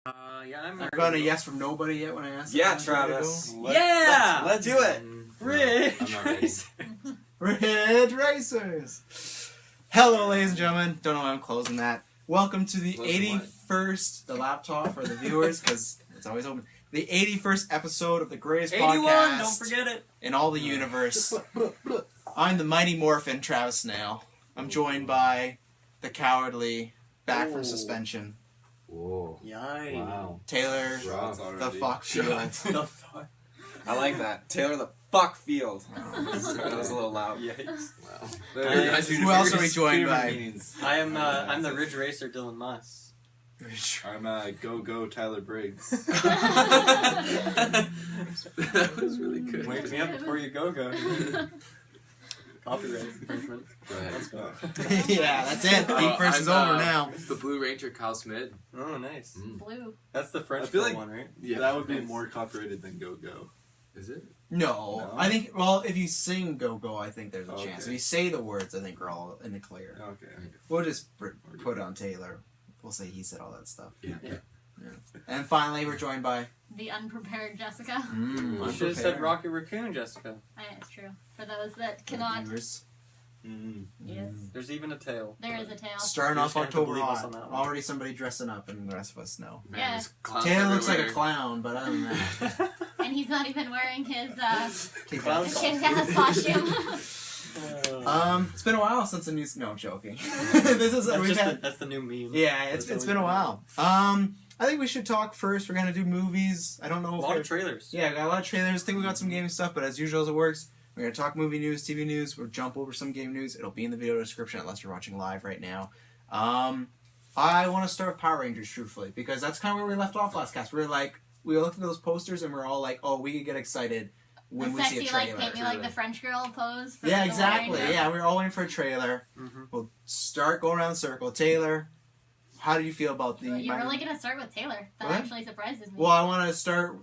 Yeah, I'm I've gotten a yes from nobody yet when I asked. Yeah, Travis. Let's do it. Ridge Ridge Racers. Hello, ladies and gentlemen. Don't know why I'm closing that. Welcome to the 81st, the laptop for the viewers, because it's always open. The 81st episode of the greatest 81, podcast don't forget it. in all the universe. I'm the Mighty Morphin, Travis Snail. I'm joined by the cowardly, back from suspension. Whoa. Yikes. Wow. Taylor, the fuck field. The fuck? I like that. Taylor the fuck field. That was a little loud. Yikes. Wow. Who else are we joined by? I'm the Ridge Racer Dylan Muss. I'm Go Tyler Briggs. That was really good. Wake me up before you go. Copyright infringement. Go ahead. Let's go. Yeah, that's it. GeekVerse is over now. The Blue Ranger, Kyle Smith. Oh, nice. Blue. That's the French I feel like one, right? Yeah, that would be more copyrighted than Go. Is it? No, I think. Well, if you sing "Go," I think there's a Okay. chance. If you say the words, I think we're all in the clear. Okay. We'll just put it on Taylor. We'll say he said all that stuff. Yeah. And finally, we're joined by. The unprepared Jessica. You should have said Rocky Raccoon, Jessica. It's true. For those that cannot. Yes. There's even a tail. There is a tail. Starting You off just have to October believe us hot. on that one. Already somebody dressing up, and the rest of us know. Man, Yeah. there's clowns Taylor looks like a everywhere. clown, but other than that, And he's not even wearing his Clown Kit-Kat costume. it's been a while since a new. No, I'm joking. This is we've had. That's the new meme. Yeah, it's been a while. I think we should talk first. We're gonna do movies. I don't know A if lot of trailers. Yeah, got a lot of trailers. I think we got some gaming stuff, but as usual as it works, we're going to talk movie news, TV news. We'll jump over some game news. It'll be in the video description unless you're watching live right now. I want to start with Power Rangers, truthfully, because that's kind of where we left off last cast. We looked at those posters and we're all like, oh, we could get excited when we see a sexy, trailer. paint me like the French girl pose. For Yeah, the exactly. Ranger. Yeah, we were all waiting for a trailer. Mm-hmm. We'll start going around the circle. Taylor, how do you feel about the... You're really going to start with Taylor. That What? actually surprises me. Well, I want to start,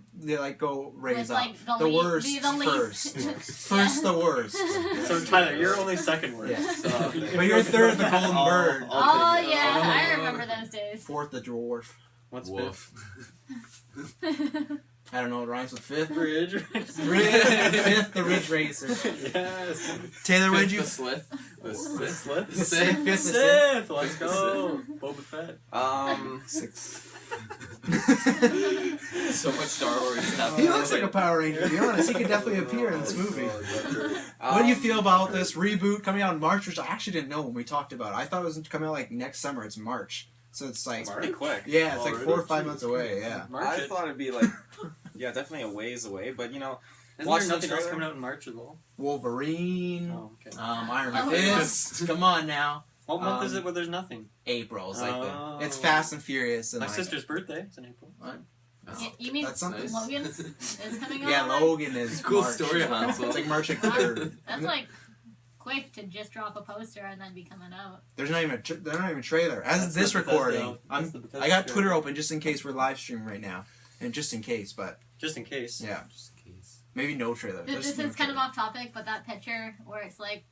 go raise With, up. like, the the least- worst the least. first. First the worst. So Tyler, you're only second word. Yeah. So But you're third, the golden bird. Oh, yeah. I remember those days. Fourth, the dwarf. What's Wolf. I don't know what rhymes with fifth. Ridge. Fifth, the Ridge Racer. Yes. Taylor, where'd you... The Slith. The Slith. The Sith. The Sith. Let's go. Boba Fett. Sixth. So much Star Wars stuff. He looks like a Power Ranger, to be honest. He could definitely appear in this movie. What do you feel about this reboot coming out in March, which I actually didn't know when we talked about it. I thought it was coming out like next summer. It's March. So it's like... It's pretty quick. Yeah, it's like Already? 4 or 5 months away, yeah. March. I thought it'd be like, yeah, definitely a ways away, but Isn't watch there the nothing else trailer. coming out in March as well? Wolverine, Oh, okay. Iron Oh, Fist. Come on now. What month is it where there's nothing? April. It's like Oh. it's Fast and Furious. And My like, sister's birthday is in April. You mean That's something. Logan is coming out? Yeah, in March? Logan is Cool March. story, Hansel. It's like March 3rd. That's like quick to just drop a poster and then be coming out. There's not even they're not even a trailer. As That's this the recording, Bethesda- that's the Bethesda I got trailer. Twitter open just in case we're live streaming right now, and just in case, but Just in case. yeah, Just in case. maybe no trailer. This Just no is kind of trailer. off topic, but that picture where it's like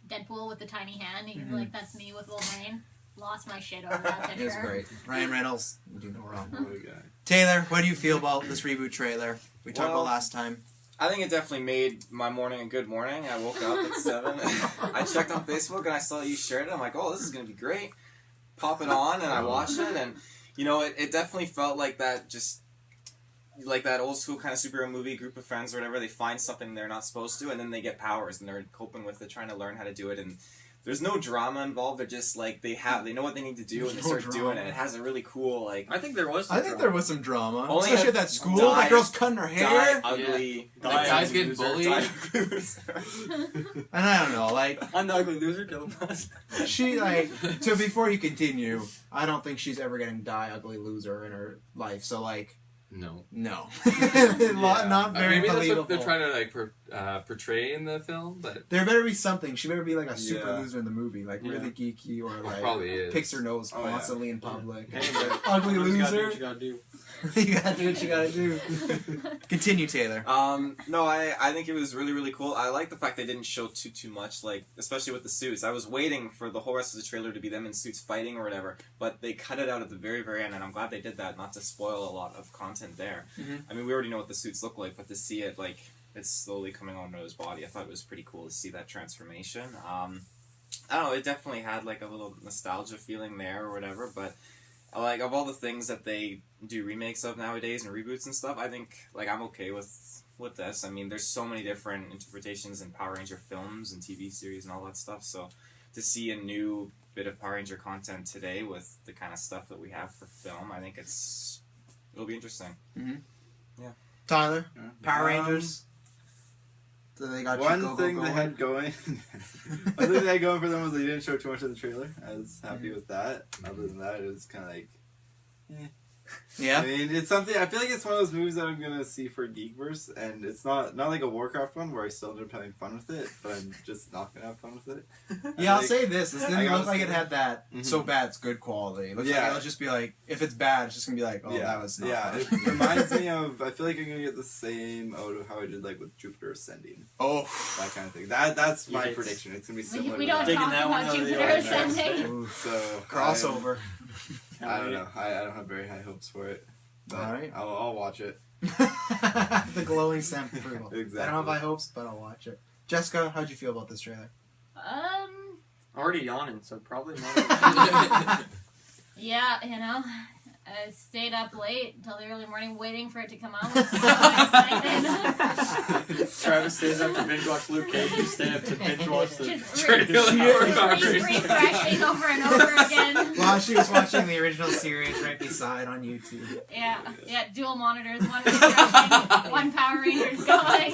Deadpool with the tiny hand, he's like, that's me with Wolverine. Lost my shit over that picture. It was great. Ryan Reynolds, you do no wrong. What a guy. Taylor, what do you feel about this reboot trailer? We talked Well, about last time. I think it definitely made my morning a good morning. I woke up at 7. I checked on Facebook and I saw you shared it. I'm like, oh, this is going to be great. Pop it on and I watched it. And, it definitely felt like that like that old school kind of superhero movie group of friends or whatever. They find something they're not supposed to and then they get powers and they're coping with it, trying to learn how to do it. And there's no drama involved. They're just like, they know what they need to do and they There's no start doing drama. it. It has a really cool, I think there was some I think drama. there was some drama, Only especially a at that school. die- That girl's cutting her hair, ugly. Die like, guys getting loser, bullied. die and I don't know, like I'm the ugly loser, kill him. she before you continue, I don't think she's ever getting die ugly loser in her life. So like, No. No. Yeah. Not very Maybe that's believable. what they're trying to like portray in the film, but There better be something. She better be like a super Yeah. loser in the movie, like Yeah. really geeky or like probably is. picks her nose Oh, yeah. constantly in public. Hey, Ugly you gotta do loser. what you gotta do. You gotta do what you gotta do. Continue, Taylor. No, I think it was really, really cool. I like the fact they didn't show too much, like, especially with the suits. I was waiting for the whole rest of the trailer to be them in suits fighting or whatever, but they cut it out at the very, very end, and I'm glad they did that, not to spoil a lot of content there. Mhm. I mean, we already know what the suits look like, but to see it, like, it's slowly coming onto his body, I thought it was pretty cool to see that transformation. I don't know, it definitely had, like, a little nostalgia feeling there or whatever, but like, of all the things that they do remakes of nowadays and reboots and stuff, I think, like, I'm okay with this. I mean, there's so many different interpretations in Power Ranger films and TV series and all that stuff, so to see a new bit of Power Ranger content today with the kind of stuff that we have for film, I think it'll be interesting. Tyler, Yeah. Power Rangers. So they got One you thing go, they had going, one thing they had going for them was they didn't show too much of the trailer. I was happy with that. Other than that, it was kind of like, Yeah. I mean, it's something. I feel like it's one of those movies that I'm gonna see for GeekVerse, and it's not like a Warcraft one where I still end up having fun with it, but I'm just not gonna have fun with it. Yeah, I'll Like, say this. This I didn't gotta look like say- it had that Mhm. so bad it's good quality. It looks like Yeah. it'll just be like, if it's bad, it's just gonna be like, oh, that was not yeah. fun. It reminds me of. I feel like I'm gonna get the same out of how I did like with Jupiter Ascending, Oh. that kind of thing. That's my Yikes. prediction. It's gonna be We, similar. we to don't that. Taking talk that one about out of the Jupiter ordinary. Ascending. Oof. So Crossover. I don't know. I don't have very high hopes for it. But Alright. I'll watch it. The glowing stamp of approval. Exactly. I don't have high hopes, but I'll watch it. Jessica, how'd you feel about this trailer? Already yawning, so probably not. Yeah, you know, I stayed up late until the early morning waiting for it to come out. I was so excited. Travis stays up to binge watch Luke Cage. You stay up to binge watch the Just trailer. refreshing over and over again. While she was watching the original series right beside on YouTube. Yeah, dual monitors, one refreshing, one Power Rangers going.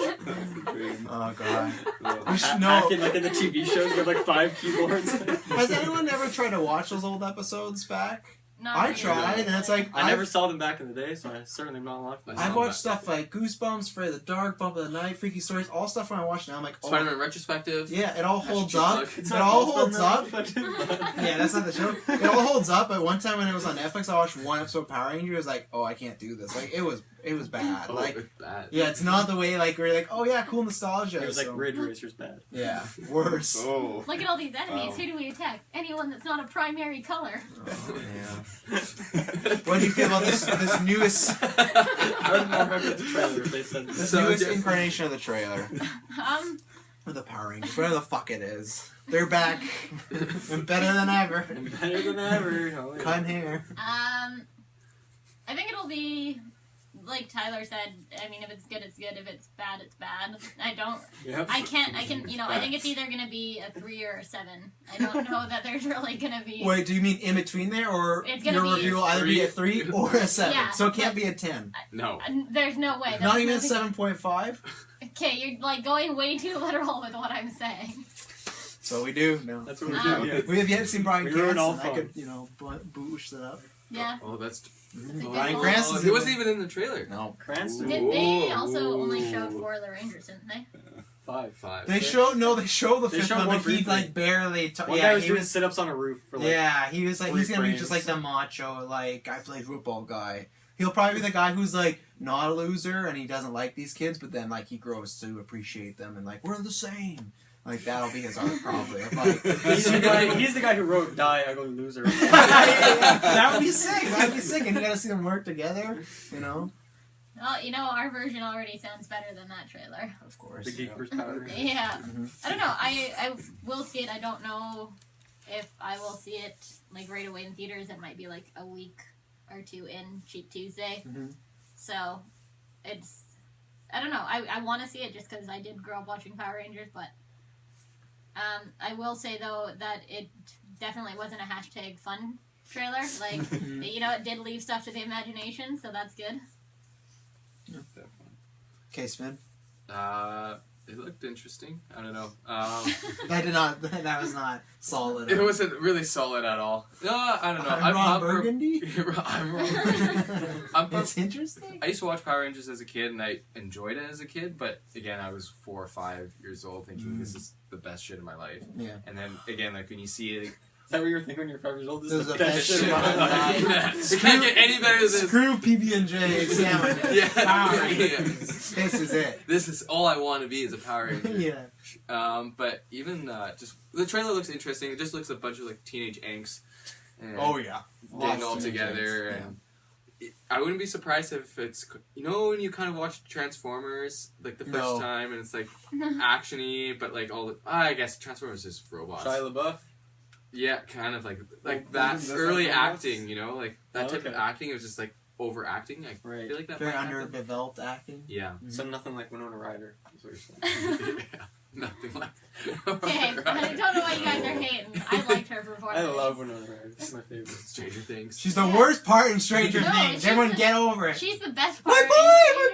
Oh, God. Cool. We should know. Acting like in the TV shows, you have like 5 keyboards. Has anyone ever tried to watch those old episodes back? Not I really. tried, and it's like, I never saw them back in the day, so I certainly am not watching them. I've watched stuff like Goosebumps, Afraid of the Dark, Bump of the Night, Freaky Stories, all stuff when I watch now, I'm like, oh, Spider-Man retrospective. yeah, it all holds just up. like- It all holds up. Yeah, Yeah, that's not the show. It all holds up, but one time when it was on Netflix, I watched one episode of Power Rangers, I was like, oh, I can't do this. Like, it was bad. Oh, Like, it's bad. yeah, it's not the way, like, where you're like, oh, yeah, cool nostalgia. It was like so- Ridge Racer's bad. Yeah, worse. Oh. Look at all these enemies. Wow. Who do we attack? Anyone that's not a primary color. Oh, yeah. What do you feel about this newest I was more happy with the trailer if they said this So newest different. incarnation of the trailer? Or the Power Rangers, whatever the fuck it is. They're back. And better than ever. better than ever. Oh, yeah. Cutting hair. I think it'll be like Tyler said. I mean, if it's good, it's good. If it's bad, it's bad. Yep. I can, you know, I think it's either gonna be a 3 or a 7. I don't know that there's really gonna be. Wait, do you mean in between there, or It's gonna your be review will either be a 3 or a 7? Yeah, So it can't but- be a 10. No. There's no way. Not That's even a nothing- 7.5? Okay, you're like going way too literal with what I'm saying. So we do. No. That's what we Um, do. Yeah. We have yet seen Brian We ruin all Cranston. I could, fun. you know, boosh it up. Yeah. Oh, that's. It's a good Brian call. Cranston's He wasn't even in the trailer. No. Cranston. Did they Ooh. also only showed 4 of the Rangers, didn't they? 5. They show the They fifth showed one, one but he briefly. like barely. One guy was doing sit-ups on a roof for like. Yeah, he was like, 3 he's gonna be frames. just like the macho, like, I played football guy. He'll probably be the guy who's like not a loser and he doesn't like these kids, but then like he grows to appreciate them and like we're the same. Like that'll be his arc probably. Of, like, He's the guy who wrote "Die Ugly Loser." that would be sick. That'd be sick, and you gotta see them work together. You know, Well, you know, our version already sounds better than that trailer. of course. The GeekVerse Power. Yeah. Mhm. I don't know. I will see it. I don't know if I will see it like right away in theaters. It might be like a week or 2 in Cheap Tuesday. Mhm. So it's I don't know. I want to see it just because I did grow up watching Power Rangers, but I will say though that it definitely wasn't a hashtag fun trailer. Like you know, it did leave stuff to the imagination, so that's good. Okay, Spin. It looked interesting. I don't know. That was not solid. It wasn't really solid at all. No, I don't know. Ron Burgundy? I'm wrong. It's interesting. I used to watch Power Rangers as a kid, and I enjoyed it as a kid. But again, I was 4 or 5 years old, thinking this is the best shit in my life. Yeah. And then again, like when you see it. Is that what you were thinking when you were 5 years old? This is the best shit in my life. It can't get any better than this. Screw PB&J sandwiches. Yeah. Power Rangers. Yeah. This is it. This is all I want to be is a Power Ranger. Yeah. But even just the trailer looks interesting. It just looks a bunch of like teenage angst. And Oh yeah. getting all together. And I wouldn't be surprised if it's when you kind of watch Transformers like the first time and it's like action-y, but like all the I guess Transformers is robots. Shia LaBeouf? Yeah, kind of like Well, that isn't early this like robots? acting, like that type of acting. It was just like overacting. I Right. feel like that Very might happen. underdeveloped acting. Yeah. So nothing like Winona Ryder. Is what you're saying. Yeah, nothing like. Okay, I don't know why you guys are hating. I liked her performance. I love Winona Ryder. This is my favorite. Stranger Things. She's the worst part in Stranger No, Things. she's Everyone the- get over it. She's the best part. My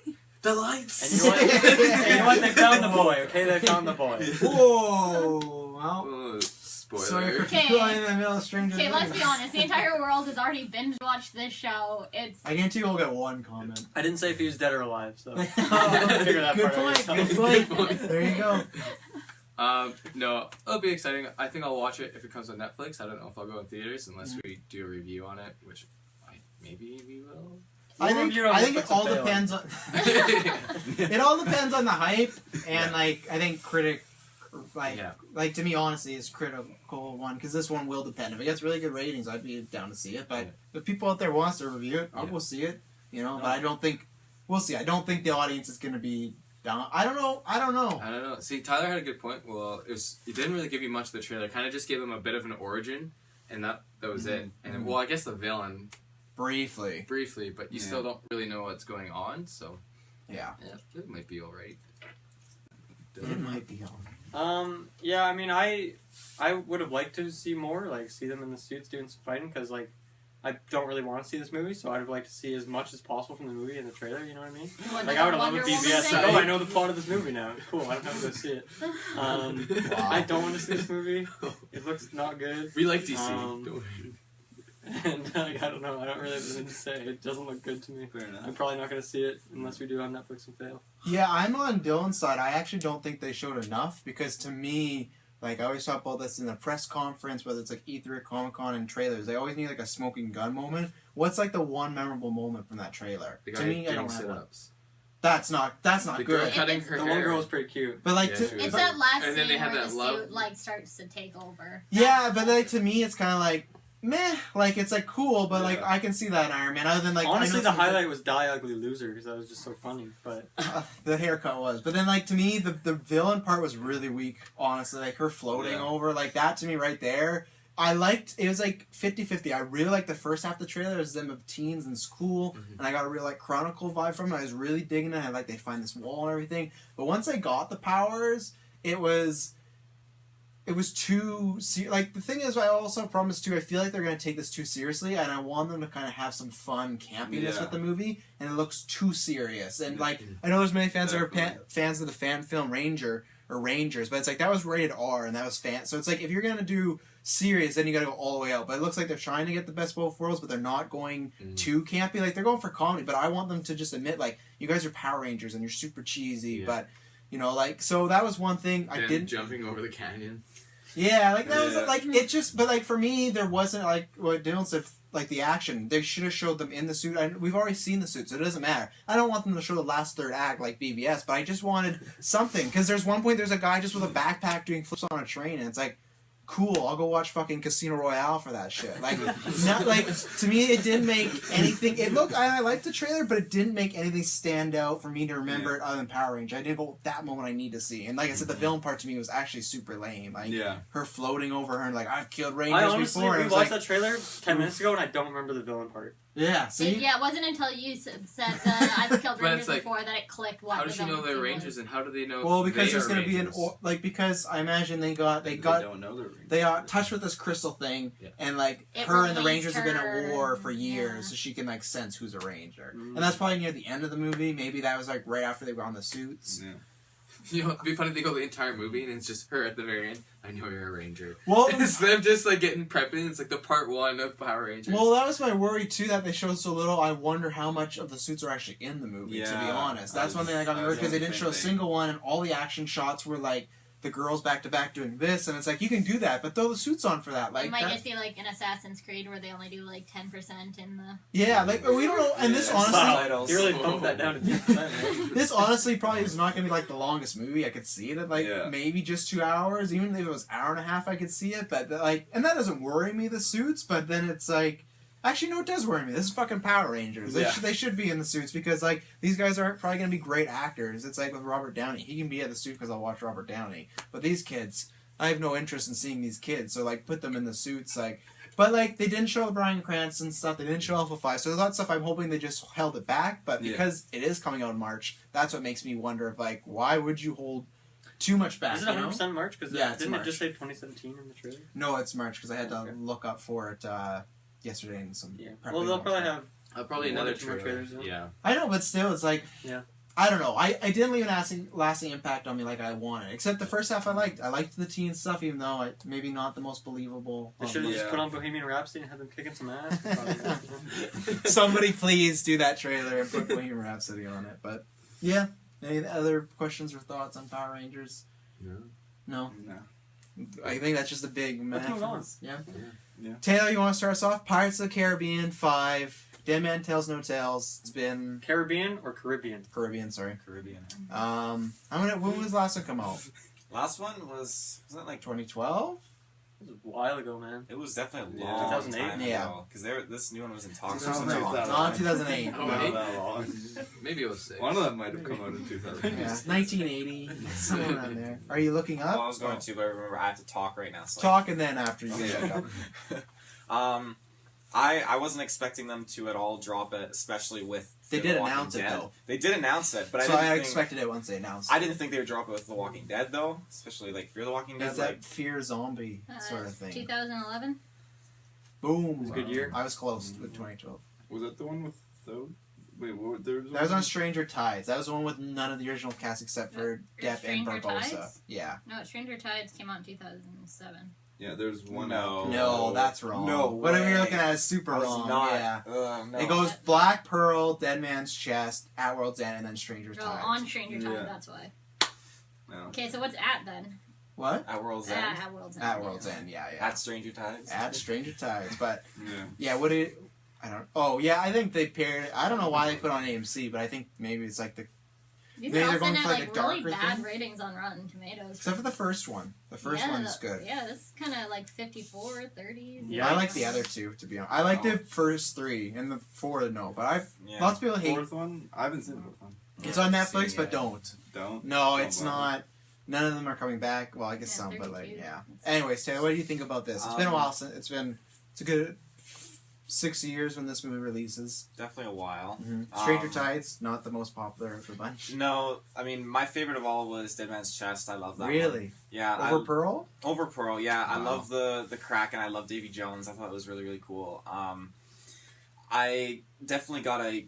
boy! The lights. And you know what? And you know what? They found the boy. Okay, they found the boy. Whoa! Well, Oh, spoiler. sorry for Okay. people in the middle of Stranger Okay, Things. let's be honest. The entire world has already binge watched this show. It's I guarantee you'll get one comment. I didn't say if he was dead or alive, so. Good Figure that part out point. yourself. Good point. point. There you go. No, it'll be exciting. I think I'll watch it if it comes on Netflix. I don't know if I'll go in theaters unless we do a review on it, which maybe we will. I think Review on it Netflix all will fail. depends on. It all depends on the hype and I think to me honestly is critical one because this one will depend. If it gets really good ratings, I'd be down to see it. But if people out there wants to review it, I'll go see it. But I don't think we'll see. I don't think the audience is going to be down. I don't know. See, Tyler had a good point. Well, it didn't really give you much of the trailer. Kind of just gave him a bit of an origin, and that was it. And then, well, I guess the villain Briefly, but you still don't really know what's going on. So yeah, it might be all right. it might be on. Yeah, I mean, I would have liked to see more, like, see them in the suits doing some fighting, because, like, I don't really want to see this movie, so I'd have liked to see as much as possible from the movie in the trailer, you know what I mean? Like, I would have loved Wonder a Woman BVS, thing? like, I know the plot of this movie now. Cool, I don't have to go see it. I don't want to see this movie. It looks not good. We like DC. Um, Don't worry. And, like, I don't know, I don't really have anything to say. It doesn't look good to me. Fair enough. I'm probably not going to see it unless we do on Netflix and fail. Yeah, I'm on Dylan's side. I actually don't think they showed enough because to me, like I always talk about this in the press conference, whether it's like E3 or Comic-Con and trailers, they always need like a smoking gun moment. What's like the one memorable moment from that trailer? The To guy me, I doing don't have one. sit-ups. That's not The girl good. cutting her The hair. one girl was pretty cute. But like Yeah, to, she was. It's but- that last And then scene they have where that the love- suit like starts to take over. yeah, but like to me, it's kind of like meh. Like it's like cool, but like I can see that in Iron Man. Other than like Honestly, I know the some- highlight was Die Ugly Loser, because that was just so funny, but... the haircut was. But then, like, to me, the villain part was really weak, honestly. Like, her floating over, like, that to me right there. I liked, it was like 50-50. I really liked the first half of the trailer. It was them of teens and school, and I got a real, like, Chronicle vibe from it. I was really digging it. I like they find this wall and everything. But once they got the powers, it was too like the thing is I also promised too I feel like they're going to take this too seriously and I want them to kind of have some fun campiness with the movie and it looks too serious and like I know there's many fans that are fans of the fan film Rangers but it's like that was rated R and that was fan so it's like if you're going to do serious then you got to go all the way out but it looks like they're trying to get the best of both worlds but they're not going too campy like they're going for comedy but I want them to just admit like you guys are Power Rangers and you're super cheesy but like so that was one thing I didn't jumping over the canyon. Yeah, like that was like it just, but like for me, there wasn't like what Dylan said, like the action. They should have showed them in the suit. We've already seen the suit, so it doesn't matter. I don't want them to show the last third act like BVS, but I just wanted something because there's one point there's a guy just with a backpack doing flips on a train, and it's like, cool. I'll go watch fucking Casino Royale for that shit. Like, not like to me, it didn't make anything. It looked. I liked the trailer, but it didn't make anything stand out for me to remember it other than Power Ranger. I didn't go that moment I need to see. And like I said, the villain part to me was actually super lame. Like her floating over her and like I've killed Rangers I honestly before. And rewatched like, that trailer 10 minutes ago and I don't remember the villain part. Yeah, see? It wasn't until you said that I've killed But Rangers it's like, before that it clicked what How the does she know villain they're was. Rangers and how do they know? Well, because they there's are going to be Rangers? because I imagine they got They don't know they're Rangers. they are touched with this crystal thing, and like It her and the released Rangers have been her, at war for years, yeah. so she can like sense who's a Ranger, and that's probably near the end of the movie. Maybe that was like right after they were on the suits. Yeah. You know, it'd be funny if they go the entire movie and it's just her at the very end. I know you're a ranger. Well, It's them just like getting prepping. It's like the part 1 of Power Rangers. well, that was my worry too. That they showed so little. I wonder how much of the suits are actually in the movie. To be Yeah, honest, that's one thing I got me I worried was because they thinking didn't the show a same single one, and all the action shots were like the girls back to back doing this, and it's like you can do that, but throw the suits on for that. Like It might that- just be like in Assassin's Creed where they only do like 10% in the. yeah, like we don't know. And this Yeah, honestly, subtitles. You really bumped that down to 10%. this honestly probably is not gonna be like the longest movie. I could see it at like Yeah. maybe just 2 hours. Even if it was hour and a half, I could see it. But like, and that doesn't worry me. The suits, but then it's like. Actually, no, it does worry me. This is fucking Power Rangers. They should be in the suits because, like, these guys are probably going to be great actors. It's like with Robert Downey. He can be in the suit because I'll watch Robert Downey. But these kids, I have no interest in seeing these kids. So, like, put them in the suits. Like, but, like, they didn't show Bryan Cranston stuff. They didn't show Alpha 5. So, there's a lot of stuff I'm hoping they just held it back. But because it is coming out in March, that's what makes me wonder, if, like, why would you hold too much back? Is it you know? 100% March? Because Yeah, it's didn't March. it just say 2017 in the trailer? No, it's March because I had to Okay. look up for it yesterday and some Yeah. prepping Well, they'll on probably it. have. Probably One or another two more trailer. trailers, though. Yeah. I know, but still, it's like, Yeah. I don't know. I didn't leave an lasting impact on me like I wanted. Except the first half I liked. I liked the teen stuff, even though it maybe not the most believable. They should have Yeah. just put on Bohemian Rhapsody and had them kicking some ass. Somebody please do that trailer and put Bohemian Rhapsody on it. But yeah, any other questions or thoughts on Power Rangers? No. No. No. I think that's just a big Let's move on. Yeah. Yeah. Taylor, you want to start us off? Pirates of the Caribbean 5. Dead Man Tells No Tales. It's been Caribbean or Caribbean? Caribbean. Sorry. Caribbean. When was the last one come out? Last one was that like 2012. It was a while ago, man. it was definitely a Yeah. long 2008? time Yeah. ago because this new one was in talks. 2008. that Not long. 2008. Oh, Not wait. that long. Maybe it was 6. One of them might have come out in 2000. Yeah, 1980, somewhere around there. Are you looking up? Well, I was going to, but I remember I have to talk right now. So Talk and then after you Okay. look up. I wasn't expecting them to at all drop it, especially with They The did Walking announce it, Dead. though. They did announce it, but So I I didn't think, expected it once they announced. I didn't think they would drop it with The Walking Dead though, especially like Fear the Walking Dead. It's Like that fear zombie sort of thing. 2011. Boom. It was a good year. I was close with 2012. Was that the one with those? Wait, what? There was That was one? on Stranger Tides. That was the one with none of the original cast except for Depp and Stranger Barbosa. Tides? Yeah. No, Stranger Tides came out in 2007. Yeah, there's one. No. No, that's wrong. No Whatever you're way. looking at is super I was wrong. not. Yeah. No. It goes Black Pearl, Dead Man's Chest, At World's End, and then Stranger No, Tides. on Stranger Tides, Yeah. that's why. No. Okay, so what's at then? What? At World's End. At World's End. At World's End. Yeah, yeah. At Stranger Tides. At Stranger Tides, but. Yeah. Yeah, what did I don't. Oh, yeah, I think they paired. I don't know why they put it on AMC, but I think maybe it's like the These Maybe are all they're going sitting for, at like, like a really darker bad thing? ratings on Rotten Tomatoes. except for the first one. The first Yeah, one's good. Yeah, this is kind of like 54, 30s. Yeah. I like the other two, to be honest. I like the first three and the four. No, but I've Yeah. lots of people hate. Fourth one? I haven't seen the fourth one. It's on Yeah, Netflix, see, but yeah. don't. Don't. No, Don't it's bother. not. None of them are coming back. Well, I guess Yeah, some, but like 32. yeah. Anyways, Taylor, what do you think about this? It's been a while since it's a good 6 years when this movie releases. Definitely a while. Stranger Tides, not the most popular of the bunch. No, I mean my favorite of all was Dead Man's Chest. I love that. Really? One. Yeah. Over Pearl? Over Pearl. Yeah, I Wow. love the Kraken. I love Davy Jones. I thought it was really really cool. I definitely got a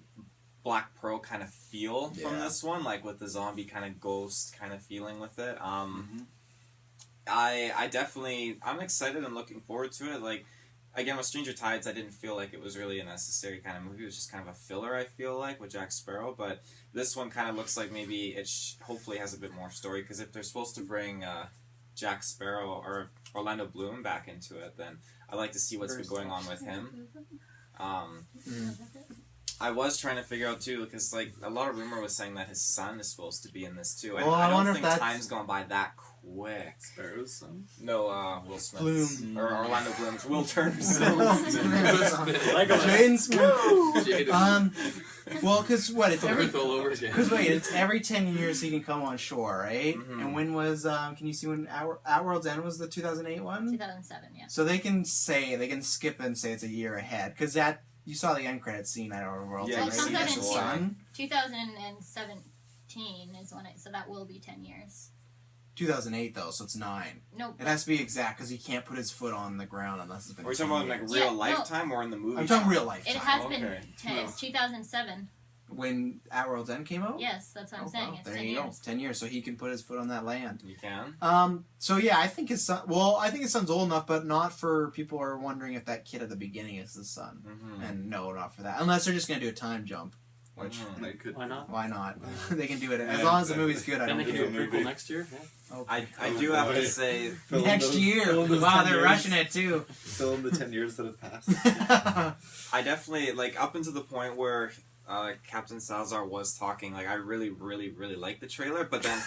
Black Pearl kind of feel from Yeah. this one, like with the zombie kind of ghost kind of feeling with it. I definitely I'm excited and looking forward to it. Like again with Stranger Tides, I didn't feel like it was really a necessary kind of movie. It was just kind of a filler. I feel like with Jack Sparrow, but this one kind of looks like maybe it hopefully has a bit more story because if they're supposed to bring Jack Sparrow or Orlando Bloom back into it, then I'd like to see what's been going on with him. I was trying to figure out too because like a lot of rumor was saying that his son is supposed to be in this too. And Well, I I don't wonder if think that's- time's gone by that quick. Sparrow's son? No, Will Smith Bloom. or Orlando Bloom's Will Turner's Jaden Smith. Jada. Well, because what it's every Earth all over again. because wait, it's every 10 years he can come on shore, right? Mhm. And when was can you see when At World's End was the 2008 one? 2007, yeah. So they can skip and say it's a year ahead because that you saw the end credits scene at Our World's Yeah, End, you right? see He has that his in son. 2017 is when so that will be 10 years. 2008 though, so it's 9. Nope. It has to be exact because he can't put his foot on the ground unless it's been. Are we 10 talking about years. like real Yeah, no. lifetime or in the movie? I'm talking real life. It time. has Okay. been 10. No. It's 2007. when At World's End came out. Yes, that's what I'm saying. Wow. It's There 10 you years. go. 10 years, so he can put his foot on that land. You can. So yeah, I think his son. Well, I think his son's old enough, but not for people who are wondering if that kid at the beginning is his son. Mm-hmm. And no, not for that. Unless they're just gonna do a time jump, which They could. Why not? why not? They can do it as Yeah, long as the exactly. movie's good. I Then don't they can care. do a prequel next year. Yeah. Okay. I do have to say, Next year. Wow, they're rushing it too. Still in the 10 years that have passed. I definitely like up until the point where Captain Salazar was talking. Like I really, really, really liked the trailer, but then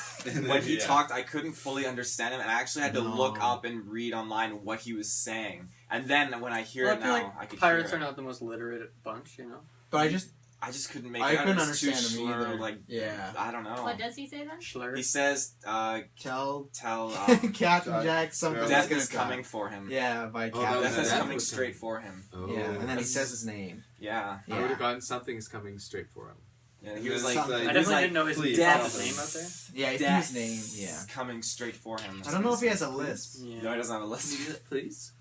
when he talked, I couldn't fully understand him, and I actually had to look up and read online what he was saying. And then when I hear Well, it I feel now, like I could pirates hear are it. not the most literate bunch, you know. But I just couldn't make I it out. couldn't It's too understand him slur, either. Like Yeah. I don't know. What does he say then? Schlur. He says, tell tell Captain Jack something. death gonna is come. coming for him. Yeah, by Oh, Captain. Death is Death coming was straight for him. Oh. Yeah, and then he says his name. Yeah. I would have gotten something's coming straight for him. Yeah, he was like, Something. I he was definitely like, didn't know his please, proper death. name out there. Yeah, I think Death his name. Yeah. is coming straight for him. I don't know if he has a lisp. Yeah. No, he doesn't have a Can list. you do that, please?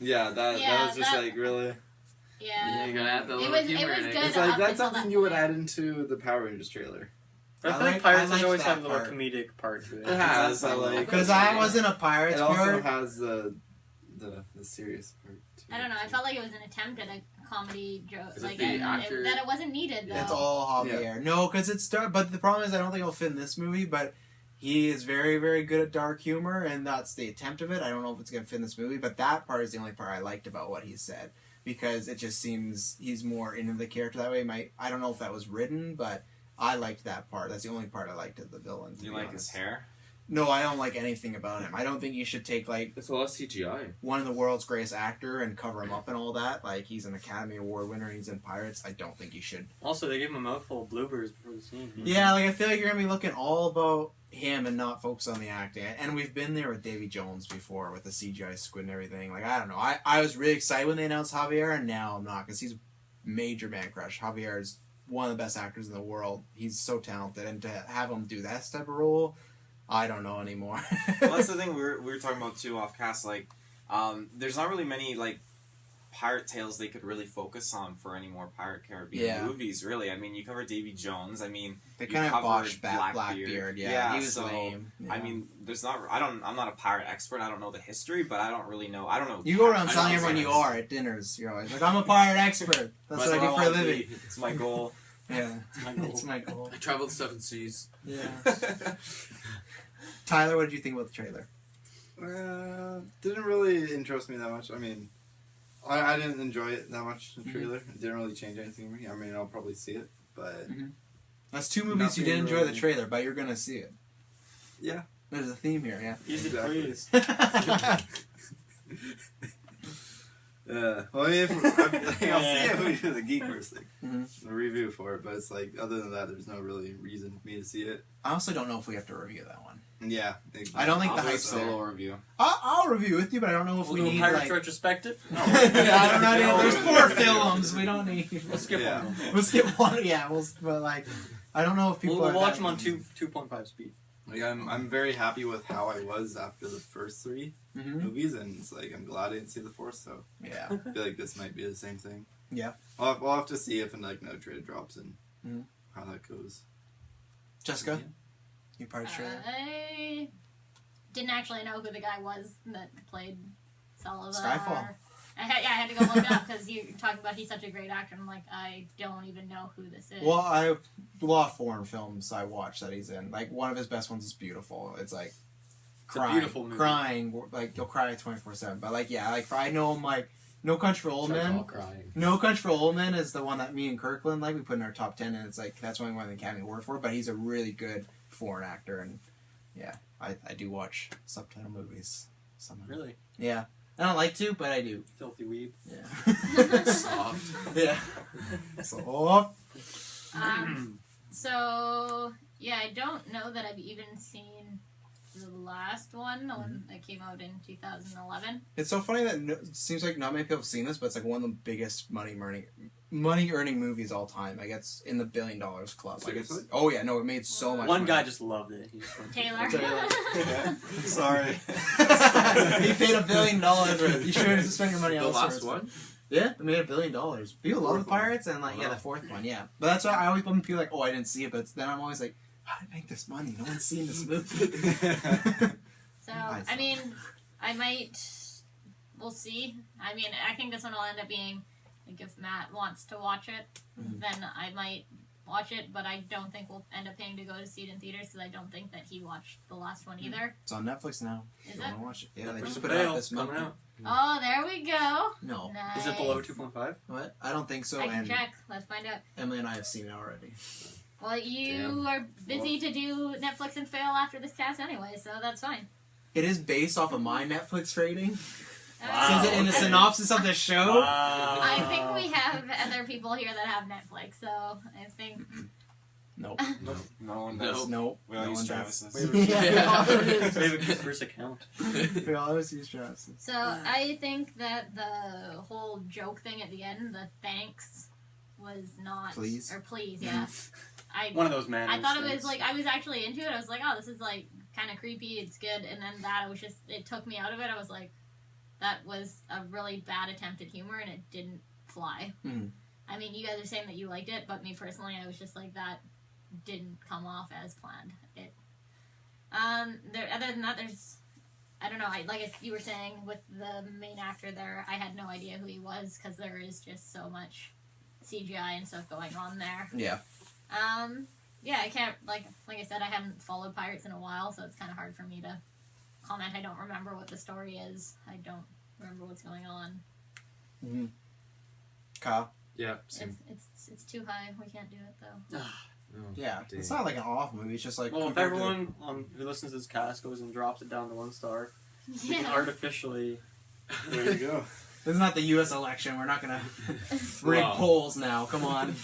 Yeah, that Yeah, was just that- like really. Yeah. You're gonna add the It little was- it humor was in it. good. It's like up that's until something that you would point. add into the Power Rangers trailer. But I I feel like like- pirates I liked always that have a little part. comedic part to it. It has, I like- Because I wasn't a pirate It also part. has the serious part too. I don't know. I felt like it was an attempt at a comedy joke, Is it like the and actor- that it wasn't needed though. It's all Javier. No, because it's dark. But the problem is, I don't think it'll fit in this movie. But he is very, very good at dark humor, and that's the attempt of it. I don't know if it's gonna fit in this movie, but that part is the only part I liked about what he said, because it just seems he's more into the character that way. I don't know if that was written, but I liked that part. That's the only part I liked of the villain. to Do you be like honest. his hair? No, I don't like anything about him. I don't think you should take like It's a lot of CGI. one of the world's greatest actor and cover him up and all that. Like he's an Academy Award winner and he's in Pirates. I don't think you should. Also, they gave him a mouthful of bloopers before the scene. Yeah, like I feel like you're gonna be looking all about him and not focus on the acting. And we've been there with Davy Jones before with the CGI squid and everything. Like I don't know. I was really excited when they announced Javier, and now I'm not, because he's a major man crush. Javier is one of the best actors in the world. He's so talented, and to have him do that type of role, I don't know anymore. Well, that's the thing we were talking about too off cast. Like, there's not really many like pirate tales they could really focus on for any more Pirate Caribbean movies. Really, I mean, you cover Davy Jones. I mean, They you kind of covered botched Blackbeard. Blackbeard. Yeah, Yeah, he was so, lame. Yeah. I mean, there's not. I'm not a pirate expert. I don't know the history, but I don't really know. I don't know. you go around I telling know everyone you pirates. are at dinners. You're always like, I'm a pirate expert. That's what I do for a living. It's my goal. Yeah, It's my goal. it's my goal. I traveled 7 seas. Yeah. Tyler, what did you think about the trailer? Didn't really interest me that much. I mean, I didn't enjoy it that much. The trailer it didn't really change anything for me. I mean, I'll probably see it, but That's 2 movies you Nothing didn't enjoy the really. trailer, but you're gonna see it. yeah. There's a theme here, yeah. Easy Exactly. please. Well, I mean, I'll see it when we do the GeekVerse thing, Mhm. a review for it. But it's like, other than that, there's no really reason for me to see it. I also don't know if we have to review that one. Yeah, I don't think I'll the do a hype's there. solo review. I'll review with you, but I don't know if we We'll do a need Pirates like. retrospective. No. Yeah, I don't know. No. There's 4 films. We don't need. We'll skip Yeah. one. We'll skip one. Yeah, but like, I don't know if people. We'll are watch that- them on 2.5 speed. Like, I'm very happy with how I was after the first 3 Mhm. movies, and it's like I'm glad I didn't see the 4th. So Yeah. I feel like this might be the same thing. Yeah. We'll have to see if like no trade drops and Mhm. how that goes. Jessica, you Pirates trailer? I didn't actually know who the guy was that played Salazar. Skyfall. I had to go look it up because you're talking about he's such a great actor. I'm like, I don't even know who this is. Well, I have a lot of foreign films I watch that he's in. Like one of his best ones is Beautiful. It's like crying, beautiful movie. crying, like you'll cry 24/7. But like yeah, like I know him like No Country for Old Men. Crying. No Country for Old Men is the one that me and Kirkland like we put in our top 10, and it's like that's why we won the Academy Award for. But he's a really good foreign actor, and yeah, I do watch subtitle movies. Sometimes. Really? Yeah, I don't like to, but I do. Filthy weeb. Yeah. Soft. Yeah. Soft. So yeah, I don't know that I've even seen the last one, the one that came out in 2011. It's so funny that it seems like not many people have seen this, but it's like one of the biggest money earning movies all time. Like it's in the $1 billion club. Like it's, Seriously? oh yeah, no, it made so much. One money. guy just loved it. He just went- Taylor. Sorry. He paid $1 billion for it. You should spend your money The elsewhere. last one? Yeah, they made $1 billion. People love the Fourth one. Pirates, and like, yeah, the fourth one, yeah. But that's why I always bum people like, oh, I didn't see it, but then I'm always like, how did it make this money? No one's seen this movie. So, I mean, I might. We'll see. I mean, I think this one will end up being, like, if Matt wants to watch it, then I might watch it, but I don't think we'll end up paying to go to see it in theaters because I don't think that he watched the last one either. It's on Netflix now. Is You it? want to watch it? Yeah, they First just put it out Veil this month. coming out. Oh, there we go. No. Nice. Is it below 2.5? What? I don't think so, I can and check. Let's find out. Emily and I have seen it already. Well, you Damn. are busy to do Netflix and fail after this cast anyway, so that's fine. It is based off of my Netflix rating. Wow. Says it in the synopsis of the show. I think we have other people here that have Netflix, so I think. Nope. No one does. Nope. We all No use one Travis's. does. Yeah. We have a GeekVerse account. We always use Travis's. So I think that the whole joke thing at the end, the thanks, was not. Please? Or please, yeah. One of those manners. I thought it was things. like I was actually into it. I was like, oh, this is like kind of creepy. It's good, and then that was just it took me out of it. I was like, that was a really bad attempt at humor, and it didn't fly. Mhm. I mean, you guys are saying that you liked it, but me personally, I was just like that didn't come off as planned. It. Other than that, there's. I don't know. Like you were saying with the main actor there, I had no idea who he was because there is just so much CGI and stuff going on there. Yeah. Yeah, I can't like I said, I haven't followed Pirates in a while, so it's kind of hard for me to comment. I don't remember what the story is. I don't remember what's going on. Mm-hmm. Kyle. Yeah, same. It's too high. We can't do it though. Oh, Yeah. dang. It's not like an off movie. It's just like. Well, if compared to the- everyone who listens to this cast goes and drops it down to 1 star, we can Yeah. artificially. There you go. This is not the U.S. election. We're not gonna rig Wow. polls now. Come on.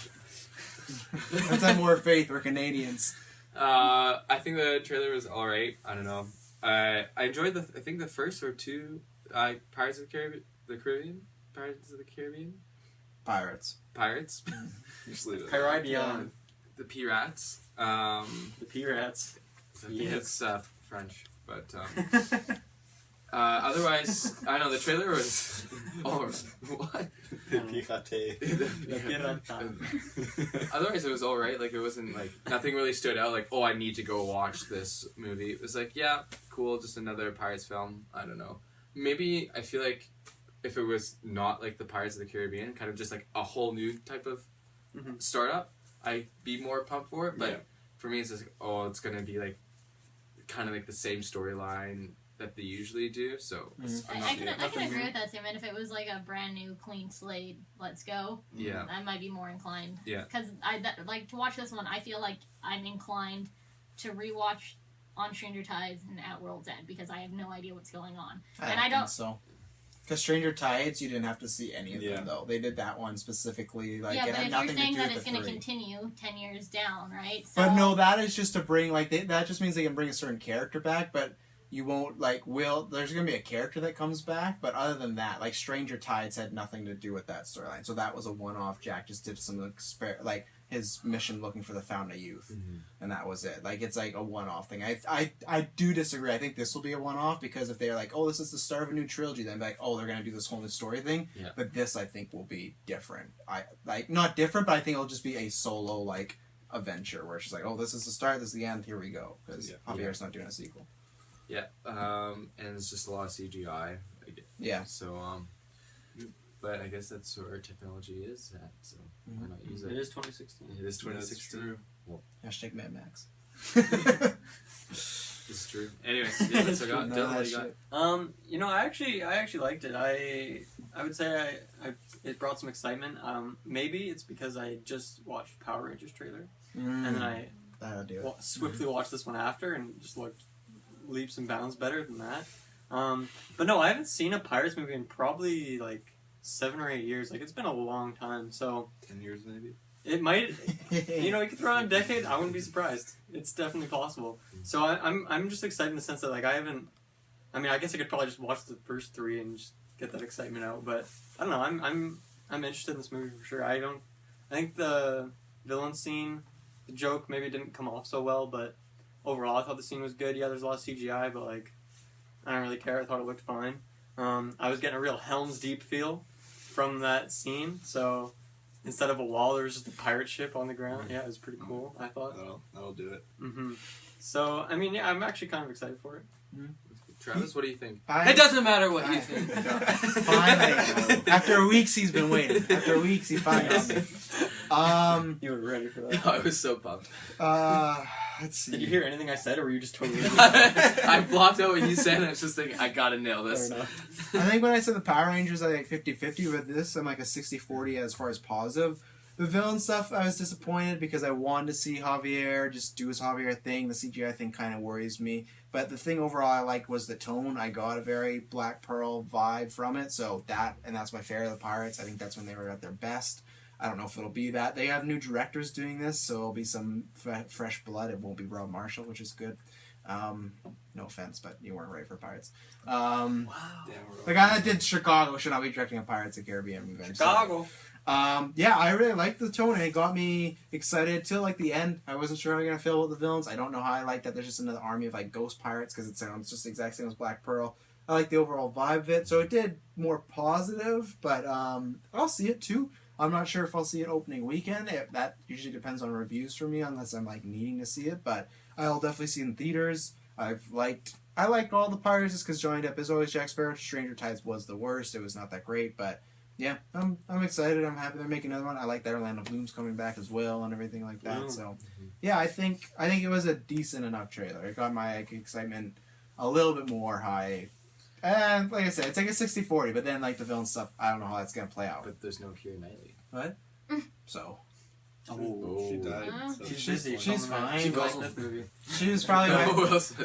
Let's have more faith. We're Canadians. I think the trailer was alright. I don't know. I enjoyed I think the first or two Pirates of the Caribbean? Pirates of the Caribbean? Pirates. Pirates? Just leave it. Pirates. The Pirates. The P-Rats. I think Yes. it's French, but otherwise, I don't know, the trailer was. Oh, what? Otherwise, it was alright. Like, it wasn't like nothing really stood out. Like, oh, I need to go watch this movie. It was like, yeah, cool, just another Pirates film. I don't know. Maybe I feel like if it was not like the Pirates of the Caribbean, kind of just like a whole new type of startup, I'd be more pumped for it. But Yeah. for me, it's just like, oh, it's gonna be like kind of like the same storyline that they usually do. So I'm not I can nothing agree new. with that statement. If it was like a brand new, clean slate, let's go. Yeah. I might be more inclined. Yeah. Because like to watch this one, I feel like I'm inclined to rewatch On Stranger Tides and At World's End because I have no idea what's going on. And I don't- think so. Because Stranger Tides, you didn't have to see any of Yeah. them though. They did that one specifically. Like, yeah, it but had if nothing you're saying to do that with it's the going to three. continue 10 years down, right? So, But no, that is just to bring that just means they can bring a certain character back, but you won't there's gonna be a character that comes back, but other than that, like Stranger Tides had nothing to do with that storyline. So that was a one-off. Jack just did some his mission looking for the Fountain of Youth, and that was it. Like, it's like a one-off thing. I do disagree. I think this will be a one-off because if they're like, oh, this is the start of a new trilogy, then like, oh, they're gonna do this whole new story thing. Yeah. But this, I think, will be different. Not different, but I think it'll just be a solo adventure where it's just like, oh, this is the start, this is the end, here we go. Because Javier's not doing a sequel. Yeah, and it's just a lot of CGI. Yeah. So, but I guess that's where technology is at. So why not use It it? is 2016. It is 2016. Hashtag Mad Max. It's true. Anyways, yeah, that's what I got. None of Dylan, what that do you got? shit. I actually liked it. I would say it brought some excitement. Maybe it's because I just watched Power Rangers trailer, and then I That'll do it. swiftly watched this one after and just looked leaps and bounds better than that. But no, I haven't seen a Pirates movie in probably like 7 or 8 years. Like, it's been a long time. So 10 years maybe. it might, you know, you could throw out a decade. I wouldn't be surprised. It's definitely possible. So I'm just excited in the sense that like I guess I could probably just watch the first 3 and just get that excitement out. But I don't know. I'm interested in this movie for sure. I think the villain scene, the joke maybe didn't come off so well, but overall I thought the scene was good. Yeah, there's a lot of CGI, but like I don't really care. I thought it looked fine. I was getting a real Helm's Deep feel from that scene. So instead of a wall, there was just a pirate ship on the ground. Yeah, it was pretty cool, I thought. That'll do it. Mm-hmm. So, I mean, yeah, I'm actually kind of excited for it. Travis, what do you think? I- It doesn't matter what you I- think. Finally, after weeks he's been waiting. After weeks he finally got me. You were ready for that. I was so pumped. Let's see. Did you hear anything I said, or were you just totally... I blocked out what you said, and I was just thinking, I gotta nail this. Fair enough. I think when I said the Power Rangers, I think 50-50. With this, I'm like a 60-40 as far as positive. The villain stuff, I was disappointed because I wanted to see Javier just do his Javier thing. The CGI thing kind of worries me. But the thing overall I liked was the tone. I got a very Black Pearl vibe from it. So that's my favorite of the Pirates. I think that's when they were at their best. I don't know if it'll be that. They have new directors doing this, so it'll be some fresh blood. It won't be Rob Marshall, which is good. No offense, but you weren't ready for Pirates. The guy that did Chicago should not be directing a Pirates of the Caribbean movie. Chicago. Yeah, I really liked the tone, and it got me excited till like the end. I wasn't sure how you're gonna feel about the villains. I don't know how I like that there's just another army of like ghost pirates because it sounds just the exact same as Black Pearl. I like the overall vibe of it, so it did more positive, but I'll see it too. I'm not sure if I'll see it opening weekend. That usually depends on reviews for me, unless I'm like needing to see it. But I'll definitely see it in theaters. I liked all the Pirates just because Johnny Depp is always Jack Sparrow. Stranger Tides was the worst. It was not that great, but yeah, I'm excited. I'm happy they're making another one. I like that Orlando Bloom's coming back as well and everything like that. Wow. So yeah, I think it was a decent enough trailer. It got my excitement a little bit more high. And like I said, it's like a 60-40, but then like the villain stuff, I don't know how that's gonna play out. But there's no Keira Knightley. What? So Oh, She died. Oh. she's busy. she's fine. She Like, goes this movie. she was probably my, Who else?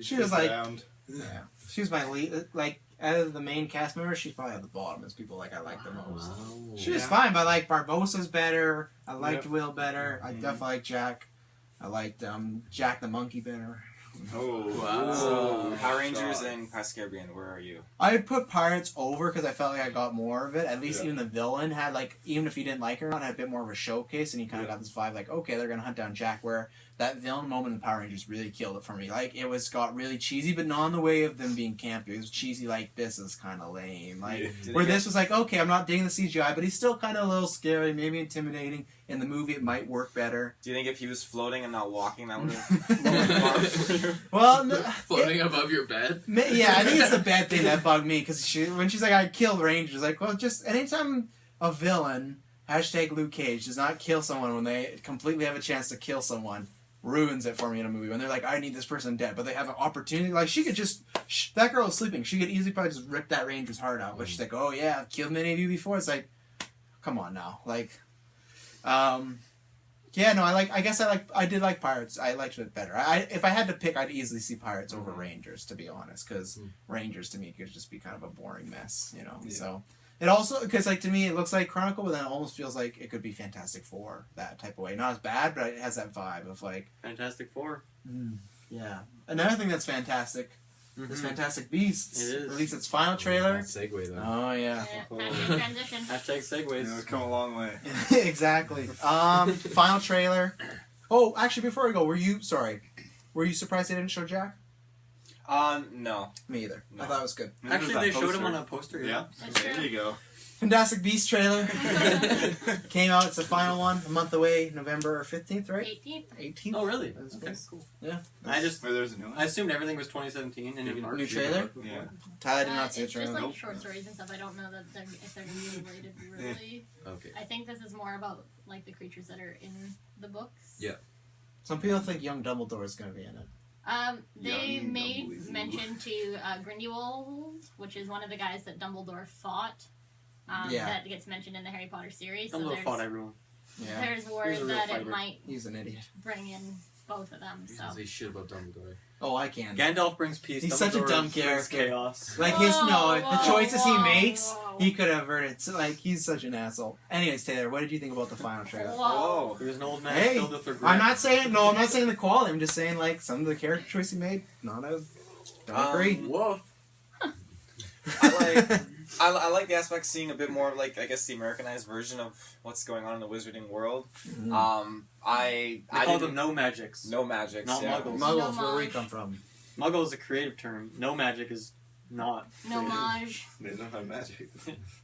she was like Around. yeah, she was my lead. Like out of the main cast members, she's probably at the bottom as people like I like the most. She was Yeah. fine, but like Barbossa's better. I liked Yep. Will better. I definitely like Jack. I liked Jack the Monkey better. Oh. Wow. So, Power Shot. Rangers and Pirates of the Caribbean, where are you? I would put Pirates over because I felt like I got more of it. At least Yeah. even the villain had like, even if you didn't like her or not, had a bit more of a showcase, and you kind of Yeah. got this vibe like, okay, they're gonna hunt down Jack. Where that villain moment in Power Rangers really killed it for me. Like it got really cheesy, but not in the way of them being campy. It was cheesy like this is kind of lame. Like Yeah. where this was like, okay, I'm not digging the CGI, but he's still kind of a little scary, maybe intimidating. In the movie, it might work better. Do you think if he was floating and not walking, that would have... Well, no, Floating above your bed? yeah, I think it's the bad thing that bugged me because when she's like, I killed Rangers, like, well, just anytime a villain, #Luke Cage, does not kill someone when they completely have a chance to kill someone, ruins it for me in a movie. When they're like, I need this person dead, but they have an opportunity, like, she could just, that girl is sleeping, she could easily probably just rip that Ranger's heart out, but she's like, oh yeah, I've killed many of you before. It's like, come on now, like, yeah, no, I did like Pirates. I liked it better. If I had to pick, I'd easily see Pirates over Rangers, to be honest, because Rangers to me could just be kind of a boring mess, you know. Yeah. So it also, because like to me, it looks like Chronicle, but then it almost feels like it could be Fantastic Four that type of way. Not as bad, but it has that vibe of like, Fantastic Four. yeah. Another thing that's fantastic is Fantastic Beasts. It is. Released its final trailer. That segue though. Oh yeah. Fashion transition. Hashtag segues. You know, it's come a long way. Exactly. Final trailer. Oh, actually, before we go, were you surprised they didn't show Jack? No. Me either. No. I thought it was good. Actually, they showed him on a poster. Yeah. That's There true. you go. Fantastic Beasts trailer came out. It's the final one, a month away, November 15th, right? 18th. 18th. Oh, really? That's Okay, good. cool. Yeah. I just, Where there's a new one. I assumed everything was 2017 and in March. New trailer? Yeah. Tyler did not see the It's just trailer. like Nope. short stories and stuff. I don't know that if they're going to be related really. Okay. I think this is more about like the creatures that are in the books. Yeah. Some people think young Dumbledore is going to be in it. They Young made Dumbledore. mention to Grindelwald, which is one of the guys that Dumbledore fought. Yeah. That gets mentioned in the Harry Potter series. So Dumbledore fought everyone. Yeah. there's He's word a real that it fighter. might He's an idiot. bring in both of them. You So can say shit about Dumbledore. Oh, I can. Gandalf brings peace. He's such a Dumbledore dumb brings character. chaos. Like the choices he makes, he could have averted. So, like he's such an asshole. Anyways, Taylor, what did you think about the final trailer? Whoa. He was an old man Hey, filled with regret. I'm not saying the quality. I'm just saying like some of the character choice he made. Don't agree. Woof. I like the aspect of seeing a bit more of, like, I guess, the Americanized version of what's going on in the wizarding world. They call them no magics. No magics. Not yeah. muggles. Muggles, where we come from. Muggle is a creative term. No magic is not. No homage. They don't have magic.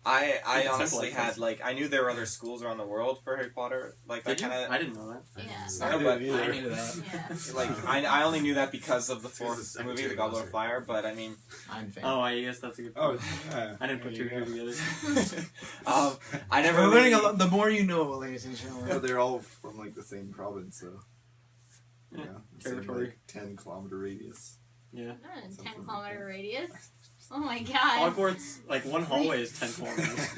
I It's honestly simple, I had guess. like I knew there were other schools around the world for Harry Potter. Like Did you? I kind of I didn't know that. Yeah. I know, but I knew that. Yeah. like I only knew that because of the Because fourth the movie, The secretary Goblet was of Fire. But I mean, I'm a fan. Oh, I guess that's a good Oh, point. yeah. I didn't put two There and you two go. together. I never. We're learning a really- lot. The more you know, ladies and gentlemen. Well, they're all from like the same province, so Yeah, same, territory. like 10-kilometer radius. Yeah. Not in a Something 10-kilometer like radius. Oh my god. Hogwarts, like one hallway is 10 kilometers.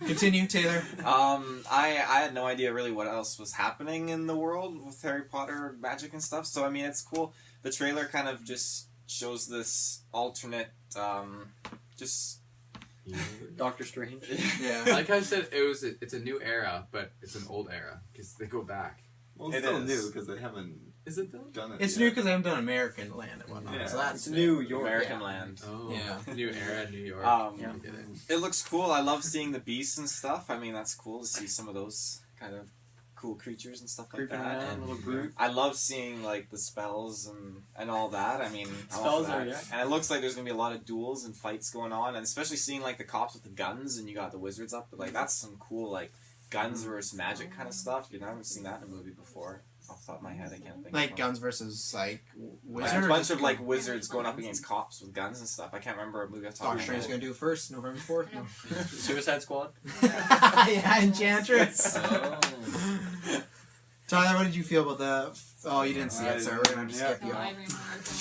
Continue, Taylor. I had no idea really what else was happening in the world with Harry Potter magic and stuff. So I mean, it's cool. The trailer kind of just shows this alternate, just Doctor Strange. Yeah. Like I said, it's a new era, but it's an old era because they go back. Well, it's It still is. new because they haven't Is it though? done it. It's yet. new because I haven't done American land and whatnot. Yeah. So that's It's New York. American Yeah. land. Oh, Yeah. New era, New York. Yeah. I get it. It looks cool. I love seeing the beasts and stuff. I mean, that's cool to see some of those kind of cool creatures and stuff like Creeping that. around, And little brute. I love seeing like the spells and all that. I mean, I'm all for Spells are, that. yeah. And it looks like there's gonna be a lot of duels and fights going on, and especially seeing like the cops with the guns and you got the wizards up. But like that's some cool like guns versus magic kind of stuff. You know, I haven't seen that in a movie before. Off the top of my head, I can't think. like of guns versus like Like, wizard. a bunch of like wizards going up against cops with guns and stuff. I can't remember a movie I Doctor Strange's gonna do it first, November 4th. I know. Suicide Squad. Yeah, Enchantress. Oh. Tyler, what did you feel about the? Oh, you didn't see I it, so we're didn't- gonna just yeah. skip So you. I remember the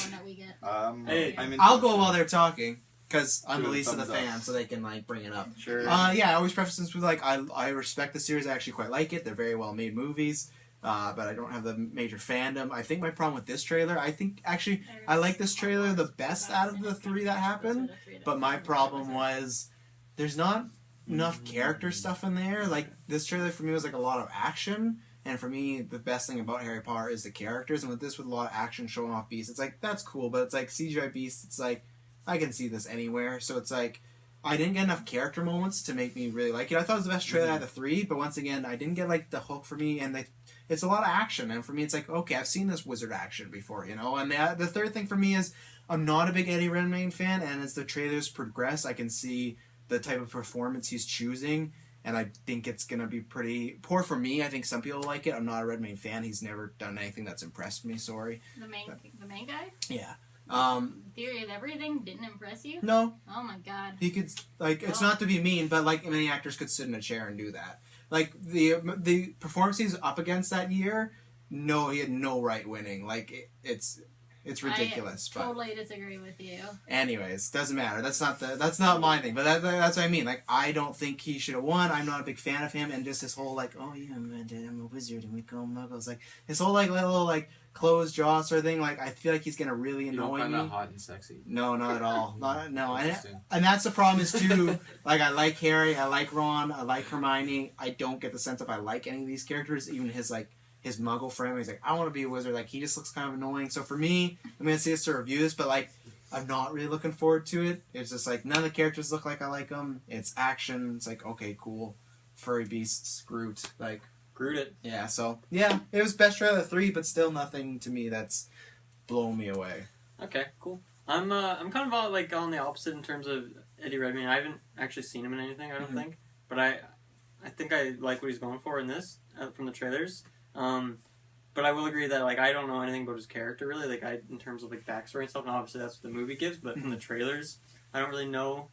one that we get. Hey, I'm I'll go interested. while they're talking because I'm Give the it a least of the thumbs up. fans, so they can like bring it up. Sure. Yeah, I always preface this with like I respect the series. I actually quite like it. They're very well made movies, but I don't have the major fandom. I think my problem with this trailer, I think actually I like this trailer the best out of the three that happened. But my problem was there's not enough character stuff in there. Like this trailer for me was like a lot of action. And for me, the best thing about Harry Potter is the characters. And with this, with a lot of action showing off beasts, it's like, that's cool. But it's like CGI beasts, it's like, I can see this anywhere. So it's like, I didn't get enough character moments to make me really like it. I thought it was the best trailer out of the three. But once again, I didn't get like the hook for me. And it's a lot of action. And for me, it's like, okay, I've seen this wizard action before, you know? And the third thing for me is I'm not a big Eddie Redmayne fan. And as the trailers progress, I can see the type of performance he's choosing. And I think it's going to be pretty poor for me. I think some people like it. I'm not a Redmayne fan. He's never done anything that's impressed me, sorry. The main guy? Yeah. Theory of Everything didn't impress you? No, Oh my god. he could, like, it's not to be mean, but, like, many actors could sit in a chair and do that. Like, the performance he's up against that year, no, he had no right winning. Like, it's ridiculous. I totally disagree with you. Anyways, doesn't matter. That's not my thing. But that's what I mean. Like, I don't think he should have won. I'm not a big fan of him. And just his whole like, oh yeah, I'm a wizard and we call muggles. Like his whole like little like closed jaw sort of thing. Like I feel like he's gonna really You don't annoy find me. that hot and sexy. No, not at all. No. Interesting. And that's the problem is too. Like I like Harry, I like Ron, I like Hermione. I don't get the sense if I like any of these characters. Even his muggle friend, he's like, I want to be a wizard. Like, he just looks kind of annoying. So for me, I'm going to see this to review this, but, like, I'm not really looking forward to it. It's just, like, none of the characters look like I like them. It's action. It's like, okay, cool. Furry beasts, Groot. Like, Groot it. yeah, so, yeah, it was best trailer of 3, but still nothing to me that's blown me away. Okay, cool. I'm kind of like on the opposite in terms of Eddie Redmayne. I haven't actually seen him in anything, I don't think. But I think I like what he's going for in this from the trailers. But I will agree that like I don't know anything about his character really, like in terms of like backstory and stuff. And obviously that's what the movie gives, but from the trailers, I don't really know.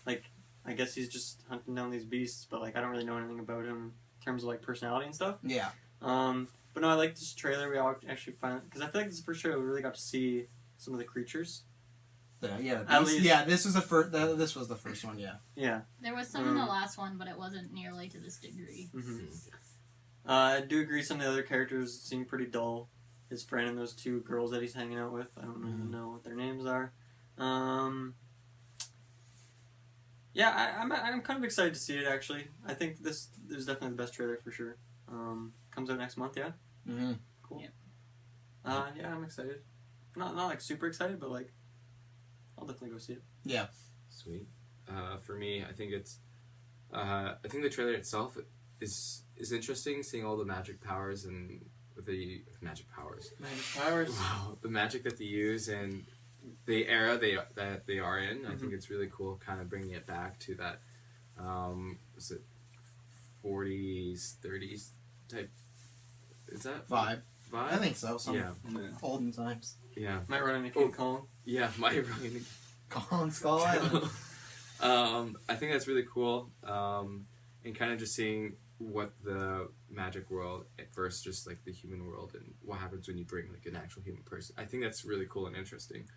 Like I guess he's just hunting down these beasts, but like I don't really know anything about him in terms of like personality and stuff. Yeah. But no, I like this trailer. We all actually finally because I feel like this is the first trailer we really got to see some of the creatures. At least- Yeah, this was the first. This was the first one. Yeah. Yeah. There was some in the last one, but it wasn't nearly to this degree. Mm-hmm. I do agree some of the other characters seem pretty dull. His friend and those two girls that he's hanging out with. I don't even know what their names are. Yeah, I'm kind of excited to see it, actually. I think this is definitely the best trailer for sure. Comes out next month, yeah? Mm-hmm. Cool. Yeah. Yeah, I'm excited. Not like super excited, but like I'll definitely go see it. Yeah. Sweet. For me, I think it's. I think the trailer itself is interesting. Seeing all the magic powers and the magic powers. Magic powers. Wow, the magic that they use and the era that they are in. I think it's really cool, kind of bringing it back to that. Was it 40s, 30s type? Is that Vibe. I think so. Some Yeah. olden times. Yeah. Might run into King Kong. Yeah. My running. Kong Skull Island. I think that's really cool. And kind of just seeing what the magic world versus just like the human world and what happens when you bring like an actual human person. I think that's really cool and interesting.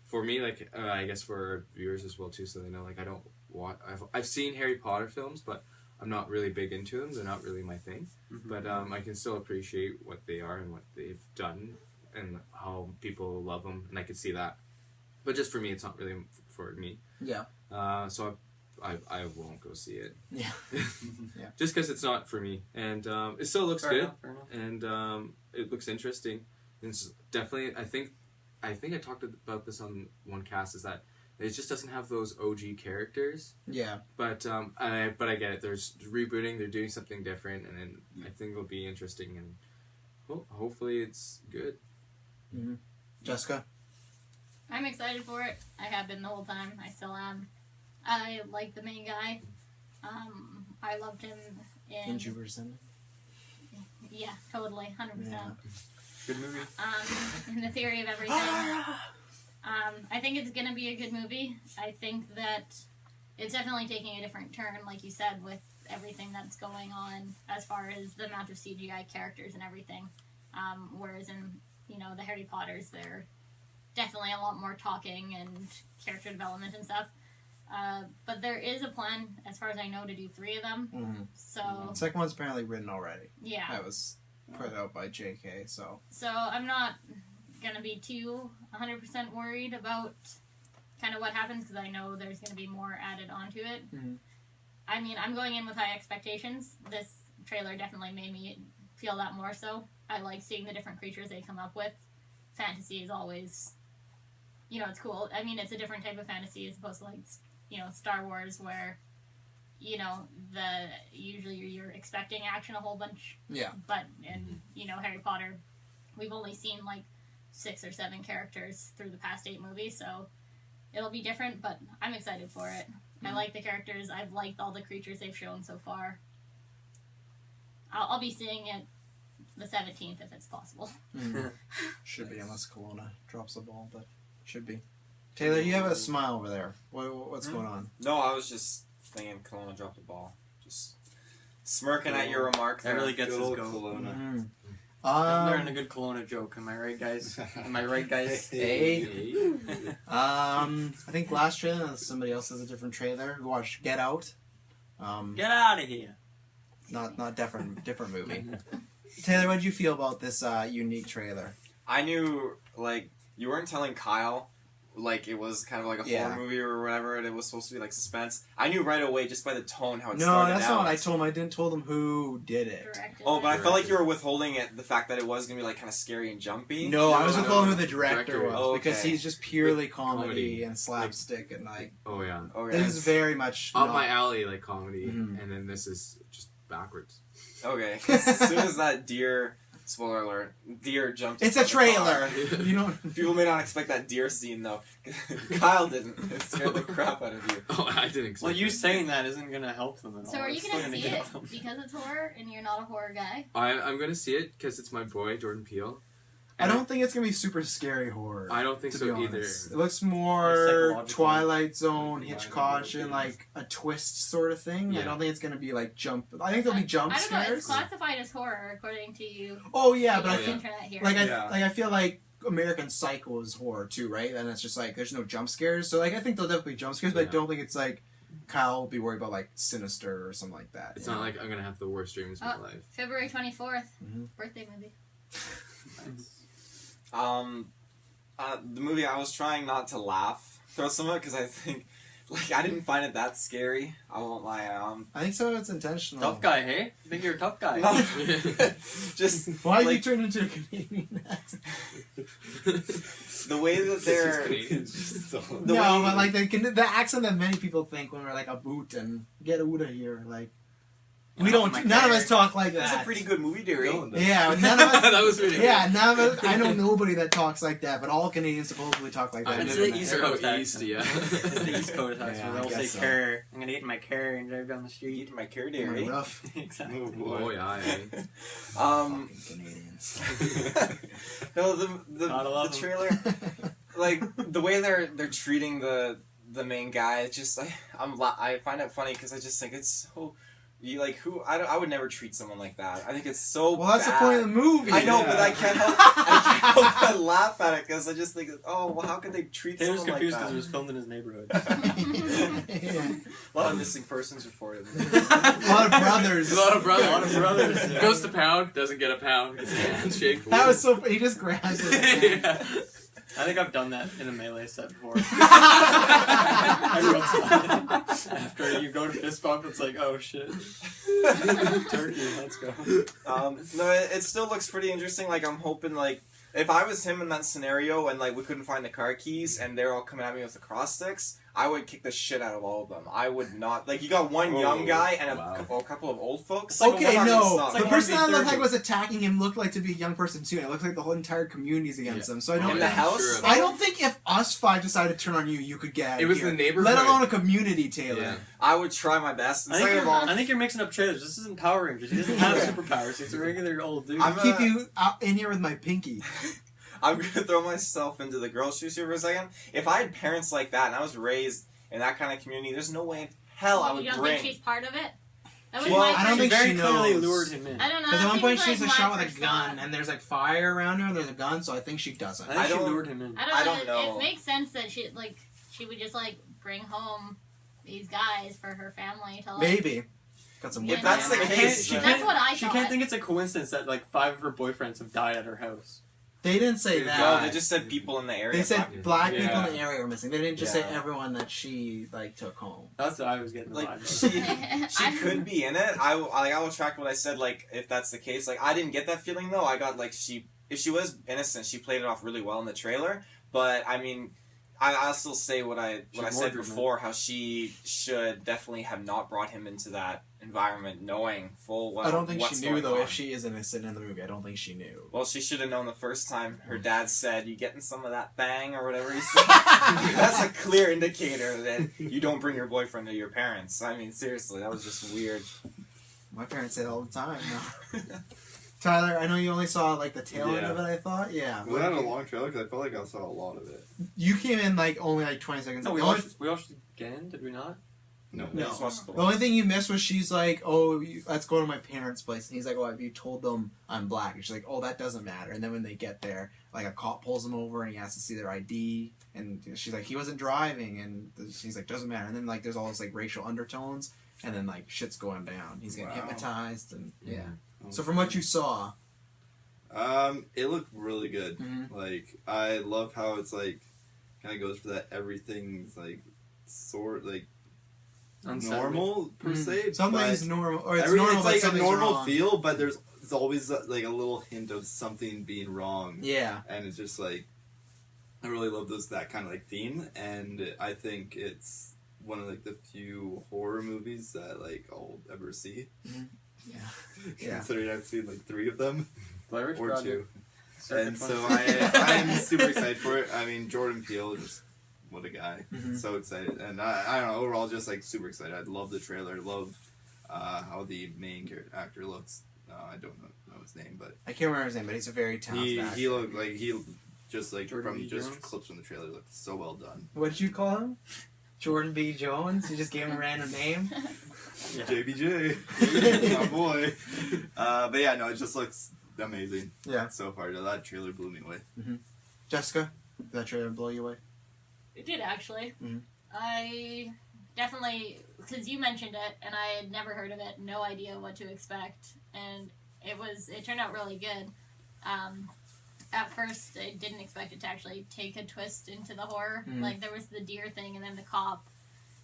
For me, like I guess for viewers as well too, so they know like I don't watch. I've seen Harry Potter films, but I'm not really big into them. They're not really my thing. But I can still appreciate what they are and what they've done and how people love them, and I can see that. But just for me, it's not really for me. Yeah. So I won't go see it. Yeah. Just because it's not for me, and it still looks Fair good, enough. and it looks interesting. And it's definitely, I think I talked about this on one cast, is that it just doesn't have those OG characters. Yeah. But I get it. There's rebooting. They're doing something different, and then I think it'll be interesting, and hopefully it's good. Jessica? I'm excited for it. I have been the whole time. I still am. I like the main guy. I loved him in GeekVerse. Yeah, totally, 100%. Yeah. Good movie. In the theory of everything. I think it's gonna be a good movie. I think that it's definitely taking a different turn, like you said, with everything that's going on as far as the amount of CGI characters and everything. Whereas in, the Harry Potters, they're definitely a lot more talking and character development and stuff. But there is a plan, as far as I know, to do 3 of them. So The second one's apparently written already. yeah. That was put out by JK, so. So I'm not gonna be too 100% worried about kind of what happens, because I know there's gonna be more added onto it. I mean, I'm going in with high expectations. This trailer definitely made me feel that more so. I like seeing the different creatures they come up with. Fantasy is always, it's cool. I mean, it's a different type of fantasy as opposed to like, Star Wars, where, usually you're expecting action a whole bunch. Yeah. But in, Harry Potter, we've only seen like 6 or 7 characters through the past 8 movies, so it'll be different, but I'm excited for it. I like the characters. I've liked all the creatures they've shown so far. I'll be seeing it the 17th if it's possible. Should be, unless Kelowna drops the ball, but should be. Taylor, you have a smile over there. What's going on? No, I was just thinking Kelowna dropped the ball. Just smirking at your remark. That really gets Good his old goat. Kelowna. I'm learning a good Kelowna joke. Am I right, guys? Am I right, guys? Hey. I think last trailer, unless somebody else has a different trailer. We watched Get Out. Get out of here. Not different movie. Taylor, what did you feel about this unique trailer? I knew, you weren't telling Kyle, it was kind of like a horror movie or whatever, and it was supposed to be, suspense. I knew right away, just by the tone, how it started out. No, that's not what I told him. I didn't tell them who did it. Oh, but I felt like you were withholding the fact that it was going to be, kind of scary and jumpy. No, I was withholding who the director was, Oh, because okay. he's just purely comedy and slapstick, and, Oh, yeah. Okay. this is very much Up not- my alley, comedy, and then this is just backwards. Okay. As soon as that deer... Spoiler alert. Deer jumped. It's in a front of the car. trailer. You don't. People may not expect that deer scene though. Kyle didn't. It scared the crap out of you. Oh, I didn't expect Well, you that. saying that isn't going to help them at all. So are you It's going still to see get it them. because it's horror and you're not a horror guy? I'm going to see it because it's my boy, Jordan Peele. I don't think it's gonna be super scary horror. I don't think to so be either. honest. It looks more Psychological. Twilight Zone, Hitchcockian, like a twist sort of thing. I Yeah. don't think it's gonna be like jump. I think there'll be jump I don't know. scares. It's classified as horror according to you. Oh yeah, but I the think internet here. I feel like American Psycho is horror too, right? And it's just like there's no jump scares. So I think there'll definitely be jump scares, but I Yeah. don't think it's like Kyle will be worried about like Sinister or something like that. It's you not know? like I'm going to have the worst dreams of my life. February 24th, Mhm. birthday movie. The movie, I was trying not to laugh through some of it because I think, I didn't find it that scary. I won't lie. I think so. It's intentional. Tough guy, hey? I think you're a tough guy. just Why you like, turned into a Canadian accent? the way that they're. The No, way- but like the accent that many people think when we're like a boot and get out of here, like We don't. None of us talk like That's that. a pretty good movie, Derry. Yeah, none of us. That was really Yeah, none of us. I know nobody that talks like that, but all Canadians supposedly talk like that. It's live the in the East East Coast Coast, accent. yeah. It's the East Coast house Yeah, where I they'll say guess so. car. I'm gonna get in my car and drive down the street. Eating my care, Pretty Derry. rough. Exactly. Oh, boy. Oh, yeah. Um, Fucking Canadians. no, Gotta the love 'em. trailer, like the way they're treating the main guy, it's just like I find it funny because I just think it's so. You like who I would never treat someone like that. I think it's so. Well, that's bad. the point of the movie. I know, Yeah. but I can't help but laugh at it because I just think, oh, well, how could they treat He was someone like confused because that? it was filmed in his neighborhood. Yeah. A lot of missing persons reported. A lot of brothers. A lot of brothers. A lot of brothers, yeah. Goes to pound, doesn't get a pound. Gets a handshake. That was so. He just grabs it. Yeah. I think I've done that in a melee set before. Every once in a while. After you go to fist bump, it's like, oh shit. Turkey, let's go. No, it still looks pretty interesting. Like, I'm hoping, like, if I was him in that scenario and, like, we couldn't find the car keys and they're all coming at me with the cross sticks, I would kick the shit out of all of them. I would not. Like, you got one young guy and a couple of old folks. like, Okay, well, no. like The person that looked 1v30. like was attacking him looked like to be a young person too. And it looked like the whole entire community's against him. So I don't. In the think, house? Sure. I don't think if us five decided to turn on you, you could get out It of was here. the neighborhood. Let alone a community, Taylor. Yeah. I would try my best. And I think, second of all, I think you're mixing up trailers. This isn't Power Rangers. He doesn't have superpowers. He's a regular old dude. I'm Keep you out in here with my pinky. I'm gonna throw myself into the girl shoes here for a second. If I had parents like that and I was raised in that kind of community, there's no way in hell I would You don't bring. think she's part of it? That was Well, my I don't first- think very she clearly knows. lured him in. I don't know. Because at that one point seems she's like a my shot with a first gun, thought. and there's like fire around her, and there's a gun, so I think she doesn't. I think I she don't- lured him in. I I don't don't know. know. It makes sense that she would just like bring home these guys for her family to like. Maybe. Got some. If that's the She case, can't- That's what I She thought. can't think it's a coincidence that like 5 of her boyfriends have died at her house. They didn't say No, that. they just said people in the area. They said black people Yeah. in the area were missing. They didn't just say Yeah. everyone that she like took home. That's what I was getting the Like vibe. she could be in it. I will track what I said. Like if that's the case, like I didn't get that feeling though. I got like if she was innocent, she played it off really well in the trailer. But I mean, I'll still say what I She's said more before. How she should definitely have not brought him into that environment, knowing full well. I don't think she what's knew going though. on. If she is innocent in the movie, I don't think she knew. Well, she should have known the first time her dad said, "You getting some of that bang?" or whatever he said. That's a clear indicator that you don't bring your boyfriend to your parents. I mean, seriously, that was just weird. My parents say it all the time. No. Tyler, I know you only saw like the tail end Yeah. of it. I thought, yeah. Was that a long trailer? Because I felt like I saw a lot of it. You came in like only like 20 seconds. No, we The only- watched it again, did we not? No. No. Just watch the The only thing you missed was she's like, "Oh, let's go to my parents' place," and he's like, "Oh, have you told them I'm black?" And she's like, "Oh, that doesn't matter." And then when they get there, like a cop pulls them over and he has to see their ID, and she's like, "He wasn't driving," and he's like, "Doesn't matter." And then like there's all this like racial undertones, and then like shit's going down. He's getting Wow. hypnotized, and yeah. Oh, So from what you saw, it looked really good. Mhm. Like I love how it's like kind of goes for that everything's like Unsettling. normal per se. something's but normal, or it's every- normal, it's but like a something's normal wrong. feel, but there's always like a little hint of something being wrong. Yeah. And it's just like I really love that kind of like theme, and I think it's one of like the few horror movies that like I'll ever see. Yeah. Yeah. Considering I've seen like 3 of them Blair Witch or Project. 2. Circuit And so 26. I'm super excited for it. I mean, Jordan Peele, just what a guy. Mhm. So excited. And I don't know, overall, just like super excited. I love the trailer. Love how the main actor looks. I don't know his name, but I can't remember his name, but he's a very talented actor. he looked like just like Jordan from B. just Jones? clips from the trailer looked so well done. What did you call him? Jordan B. Jones? You just gave him a random name? Yeah. JBJ, my boy. But yeah, no, it just looks amazing. Yeah. So far, that trailer blew me away. Jessica, did that trailer blow you away? It did actually. Mhm. I definitely, because you mentioned it, and I had never heard of it, no idea what to expect, and it turned out really good. At first, I didn't expect it to actually take a twist into the horror. Mhm. Like there was the deer thing, and then the cop,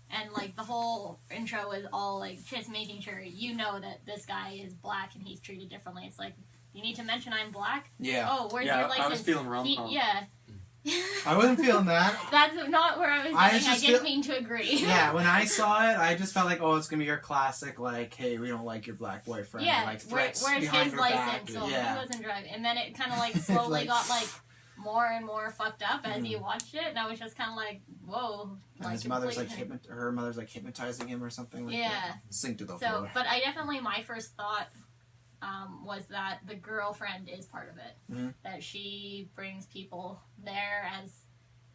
and like the whole intro was all like just making sure you know that this guy is black and he's treated differently. It's like you need to mention I'm black. Yeah. Oh, where's Yeah, your license? I was feeling rom-com. Yeah. I wasn't feeling that. That's not where I was going. I I just didn't feel- mean to agree. Yeah, when I saw it, I just felt like, oh, it's gonna be your classic, like, hey, we don't like your black boyfriend. Yeah, like threats where's behind his your back. license? So Yeah. he wasn't driving. And then it kind of like slowly Like- got like more and more fucked up as you watched it. And I was just kind of like, whoa. And his mother's like completely- her mother's like hypnotizing him or something. Like Yeah. that. Sink to the So, floor. but I definitely, my first thought was that the girlfriend is part of it. Mhm. That she brings people there as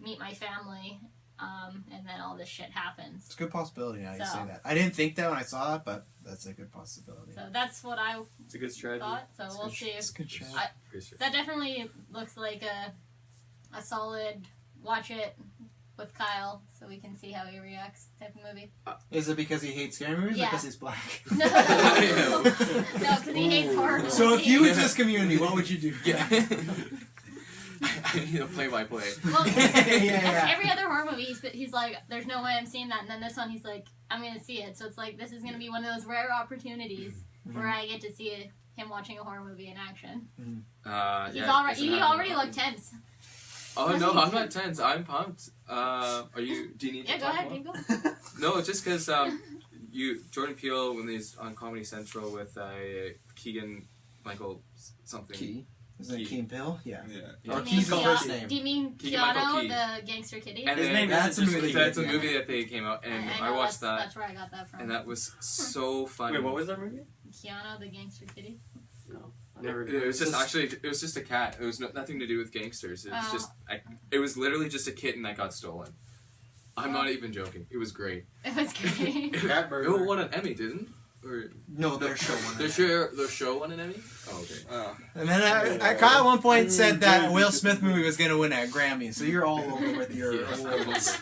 meet my family, and then all this shit happens. It's a good possibility now you So- say that. I didn't think that when I saw it, but that's a good possibility. So that's what I It's a good strategy. thought. So we'll see. It's a good show. Good strategy. That definitely looks like a solid watch it with Kyle, so we can see how he reacts type of movie. Is it because he hates scary movies or Yeah. because he's black? No, no, because he hates horror movies. So if you was this community, what would you do? Yeah. Play by play. Well, Yeah. every other horror movie, he's like, there's no way I'm seeing that. And then this one, he's like, I'm going to see it. So it's like, this is going to be one of those rare opportunities where I get to see him watching a horror movie in action. He already looked tense. Oh no, I'm not tense. I'm pumped. Do you need Yeah, to go talk ahead, more? Dingle. No, just because Jordan Peele, when he's on Comedy Central with Keegan Michael something. Key. Isn't it Key. Key and Pill? Yeah. Yeah. Or Do you Key's mean first Keanu- name. Do you mean Keegan-Michael Keanu, Key. the gangster kitty? And His then- name That's isn't a just movie Keegan. That's a movie that they came out, and I I know, watched that, That's where I got that from. and that was so funny. Wait, what was that movie? Keanu, the gangster kitty. No. I It, never it was just Just- actually, it was just a cat. It was nothing to do with gangsters. It was Oh. just, it was literally just a kitten that got stolen. I'm not even joking. It was great. It was great. Cat burglar. It won an Emmy, didn't? Or No, their show one. their show won an Emmy. Oh, okay. Oh. And then Kyle at one point said that Will Smith movie was going to win a Grammy, so you're all over with your Yeah. awards.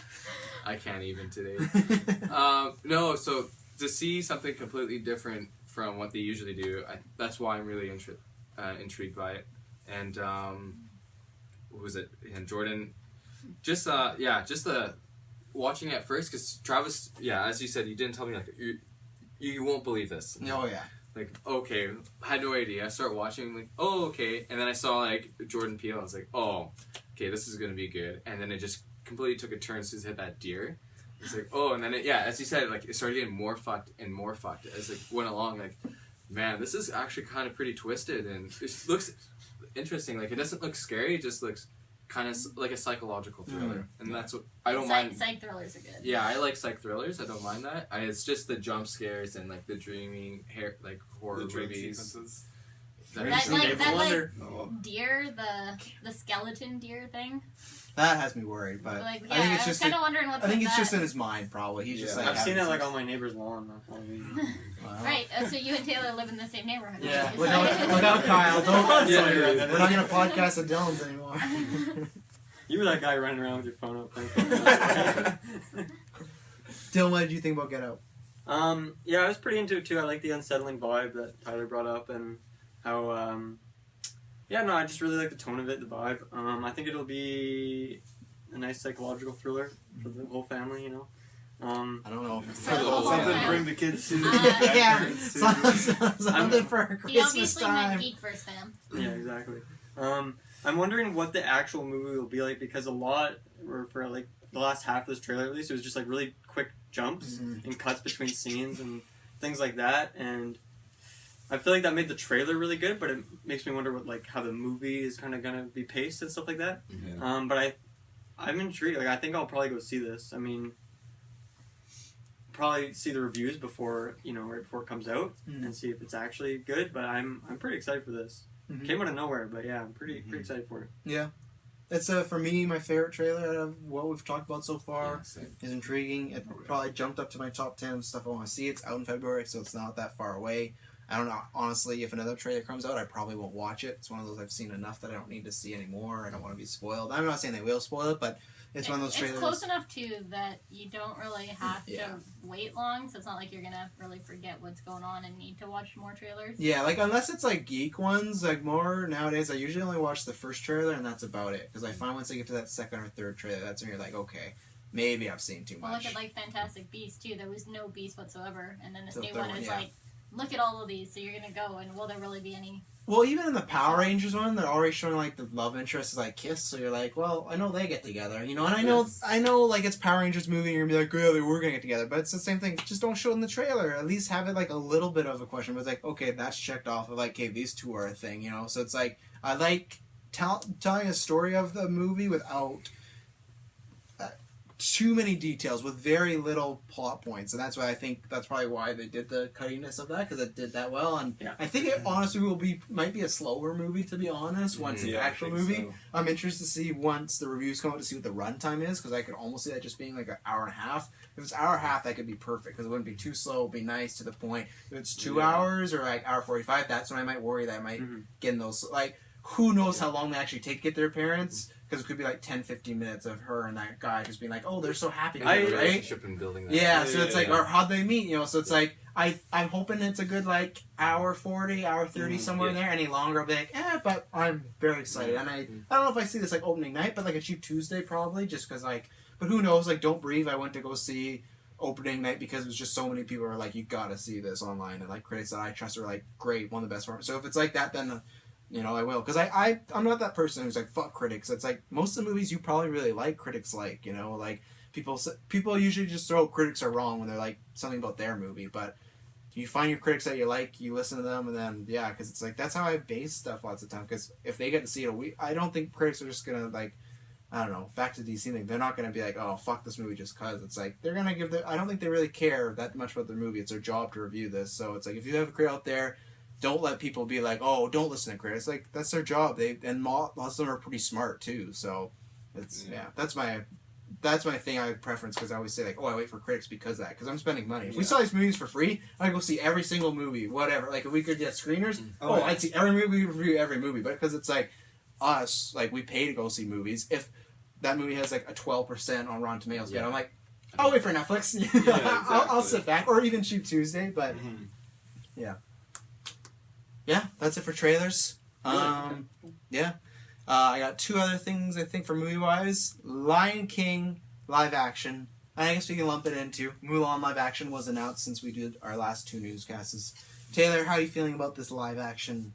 I can't even today. No, so to see something completely different from what they usually do, that's why I'm really intrigued by it. And what was it? And Jordan, just the watching it first, because Travis, as you said, you didn't tell me like you won't believe this. Oh, yeah. Like, okay, I had no idea. I start watching, like, oh, okay. And then I saw, like, Jordan Peele. I was like, oh, okay, this is going to be good. And then it just completely took a turn as soon as it hit that deer. It's like, oh, and then, as you said, like, it started getting more fucked and more fucked as it went along. Like, man, this is actually kind of pretty twisted. And it looks interesting. Like, it doesn't look scary. It just looks kind of like a psychological thriller. And that's what, I don't mind. Psych thrillers are good. Yeah, I like psych thrillers. I don't mind that. It's just the jump scares and like the dreaming like horror The dream movies. sequences. Oh. Deer, the skeleton deer thing. That has me worried, but Like, yeah, I think I it's was just kind of wondering what's I think with it's that. just in his mind, probably. He's just Yeah. like I've seen having it like some- on my neighbor's lawn. That's all I mean. Wow. Right, so you and Taylor live in the same neighborhood. Yeah. It's Look like- out, Kyle! Don't. Yeah. We're not gonna podcast at Dylan's anymore. You were that guy running around with your phone up. Dylan, what did you think about Get Out? Yeah, I was pretty into it too. I like the unsettling vibe that Tyler brought up and how, I just really like the tone of it, the vibe. I think it'll be a nice psychological thriller for the whole family, you know. I don't know. For the whole Something to family. bring the kids to. Yeah, something I'm- for He Christmas obviously time. meant GeekVerse fam. Yeah, exactly. I'm wondering what the actual movie will be like because for like the last half of this trailer at least, it was just like really quick jumps and cuts between scenes and things like that. And I feel like that made the trailer really good, but it makes me wonder how the movie is kind of gonna be paced and stuff like that. Yeah. But I'm intrigued. Like I think I'll probably go see this. I mean, probably see the reviews before right before it comes out and see if it's actually good. But I'm pretty excited for this. Came out of nowhere, but yeah, I'm pretty excited for it. Yeah. It's for me my favorite trailer out of what we've talked about so far. Yeah, same. Is intriguing. It probably jumped up to my top 10 of stuff I want to see. It's out in February, so it's not that far away. I don't know. Honestly, if another trailer comes out, I probably won't watch it. It's one of those I've seen enough that I don't need to see anymore. I don't want to be spoiled. I'm not saying they will spoil it, but it's one of those trailers. It's close enough too that you don't really have Yeah. to wait long, so it's not like you're gonna really forget what's going on and need to watch more trailers. Yeah, like unless it's like geek ones, like more nowadays, I usually only watch the first trailer and that's about it. Because I find once I get to that second or third trailer, that's when you're like, okay, maybe I've seen too Well, look much. at like Fantastic Beasts too. There was no Beast whatsoever, and then this The new third one one, is yeah. like look at all of these, so you're gonna go, and will there really be any? Well, even in the Power Rangers one, they're already showing like the love interest is like Kiss, so you're like, well, I know they get together, you know, and I know like it's Power Rangers movie, and you're gonna be like, yeah, they were gonna get together, but it's the same thing. Just don't show it in the trailer. At least have it like a little bit of a question. But it's like, okay, that's checked off of like, okay, these two are a thing, you know. So it's like I like telling a story of the movie without too many details with very little plot points, and that's why I think that's probably why they did the cuttiness of that, because it did that well. And Yeah. I think it honestly might be a slower movie, to be honest. Once it's Yeah, I actual think movie, so. I'm interested to see once the reviews come out to see what the runtime is, because I could almost see that just being like an hour and a half. If it's an hour and a half, that could be perfect because it wouldn't be too slow. It'd be nice to the point. If it's 2 Yeah. hours or like hour 45, that's when I might worry that I might Mhm. get in those like. Who knows how long they actually take to get their parents? Because it could be like 10, 15 minutes of her and that guy just being like, oh, they're so happy together, right? Relationship and building that. Yeah, so it's like, Yeah. or how'd they meet? You know, so it's like, I'm hoping it's a good like hour 40, hour 30, somewhere in there. Any longer, I'll be like, but I'm very excited. And I don't know if I see this like opening night, but like a cheap Tuesday probably, just because like, but who knows? Like, Don't Breathe, I went to go see opening night because it was just so many people were like, you gotta see this online, and like critics that I trust are like, great, one of the best ones. So if it's like that, then you know, I will. Because I'm not that person who's like, fuck critics. It's like, most of the movies you probably really like, critics like, you know? Like, people usually just throw critics are wrong when they're like, something about their movie. But you find your critics that you like, you listen to them, and then, yeah, because it's like, that's how I base stuff lots of time. Because if they get to see it I don't think critics are just going to, like, I don't know, back to DC thing, they're not going to be like, oh, fuck this movie just because. It's like, they're going to give I don't think they really care that much about their movie. It's their job to review this. So it's like, if you have a critic out there, don't let people be like, oh, don't listen to critics. Like, that's their job. Lots of them are pretty smart too. So it's that's my thing. I preference because I always say like, oh, I wait for critics because of that, because I'm spending money. If we saw these movies for free, I'd go see every single movie, whatever. Like if we could get screeners, I'd see every movie, review every movie. But because it's like us, like we pay to go see movies. If that movie has like a 12% on Rotten Tomatoes, I'm like, I'll wait for Netflix. I'll sit back, or even Cheap Tuesday. But yeah, that's it for trailers. Yeah. I got two other things, I think, for movie-wise. Lion King live action. I guess we can lump it into. Mulan live action was announced since we did our last two newscasts. Taylor, how are you feeling about this live action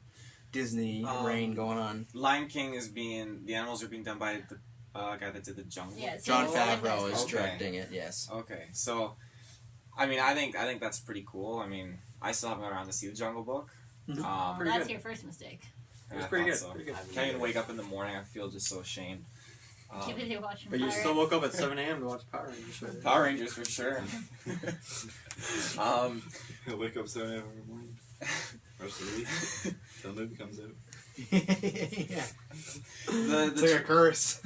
Disney reign going on? Lion King the animals are being done by the guy that did the Jungle. Yeah, so John it's Favreau is Okay. directing it, yes. Okay, so, I mean, I think that's pretty cool. I mean, I still haven't got around to see the Jungle Book. Well, Pretty that's good. your first mistake. It was I pretty thought good. so. Pretty good. I can't even wake up in the morning. I feel just so ashamed. Too busy watching But you Pirates. still woke up at 7 a.m. to watch Power Rangers. Power Rangers for sure. He'll wake up 7 a.m. every morning. Rest of the week. Till the movie comes out. Yeah. the It's like a curse.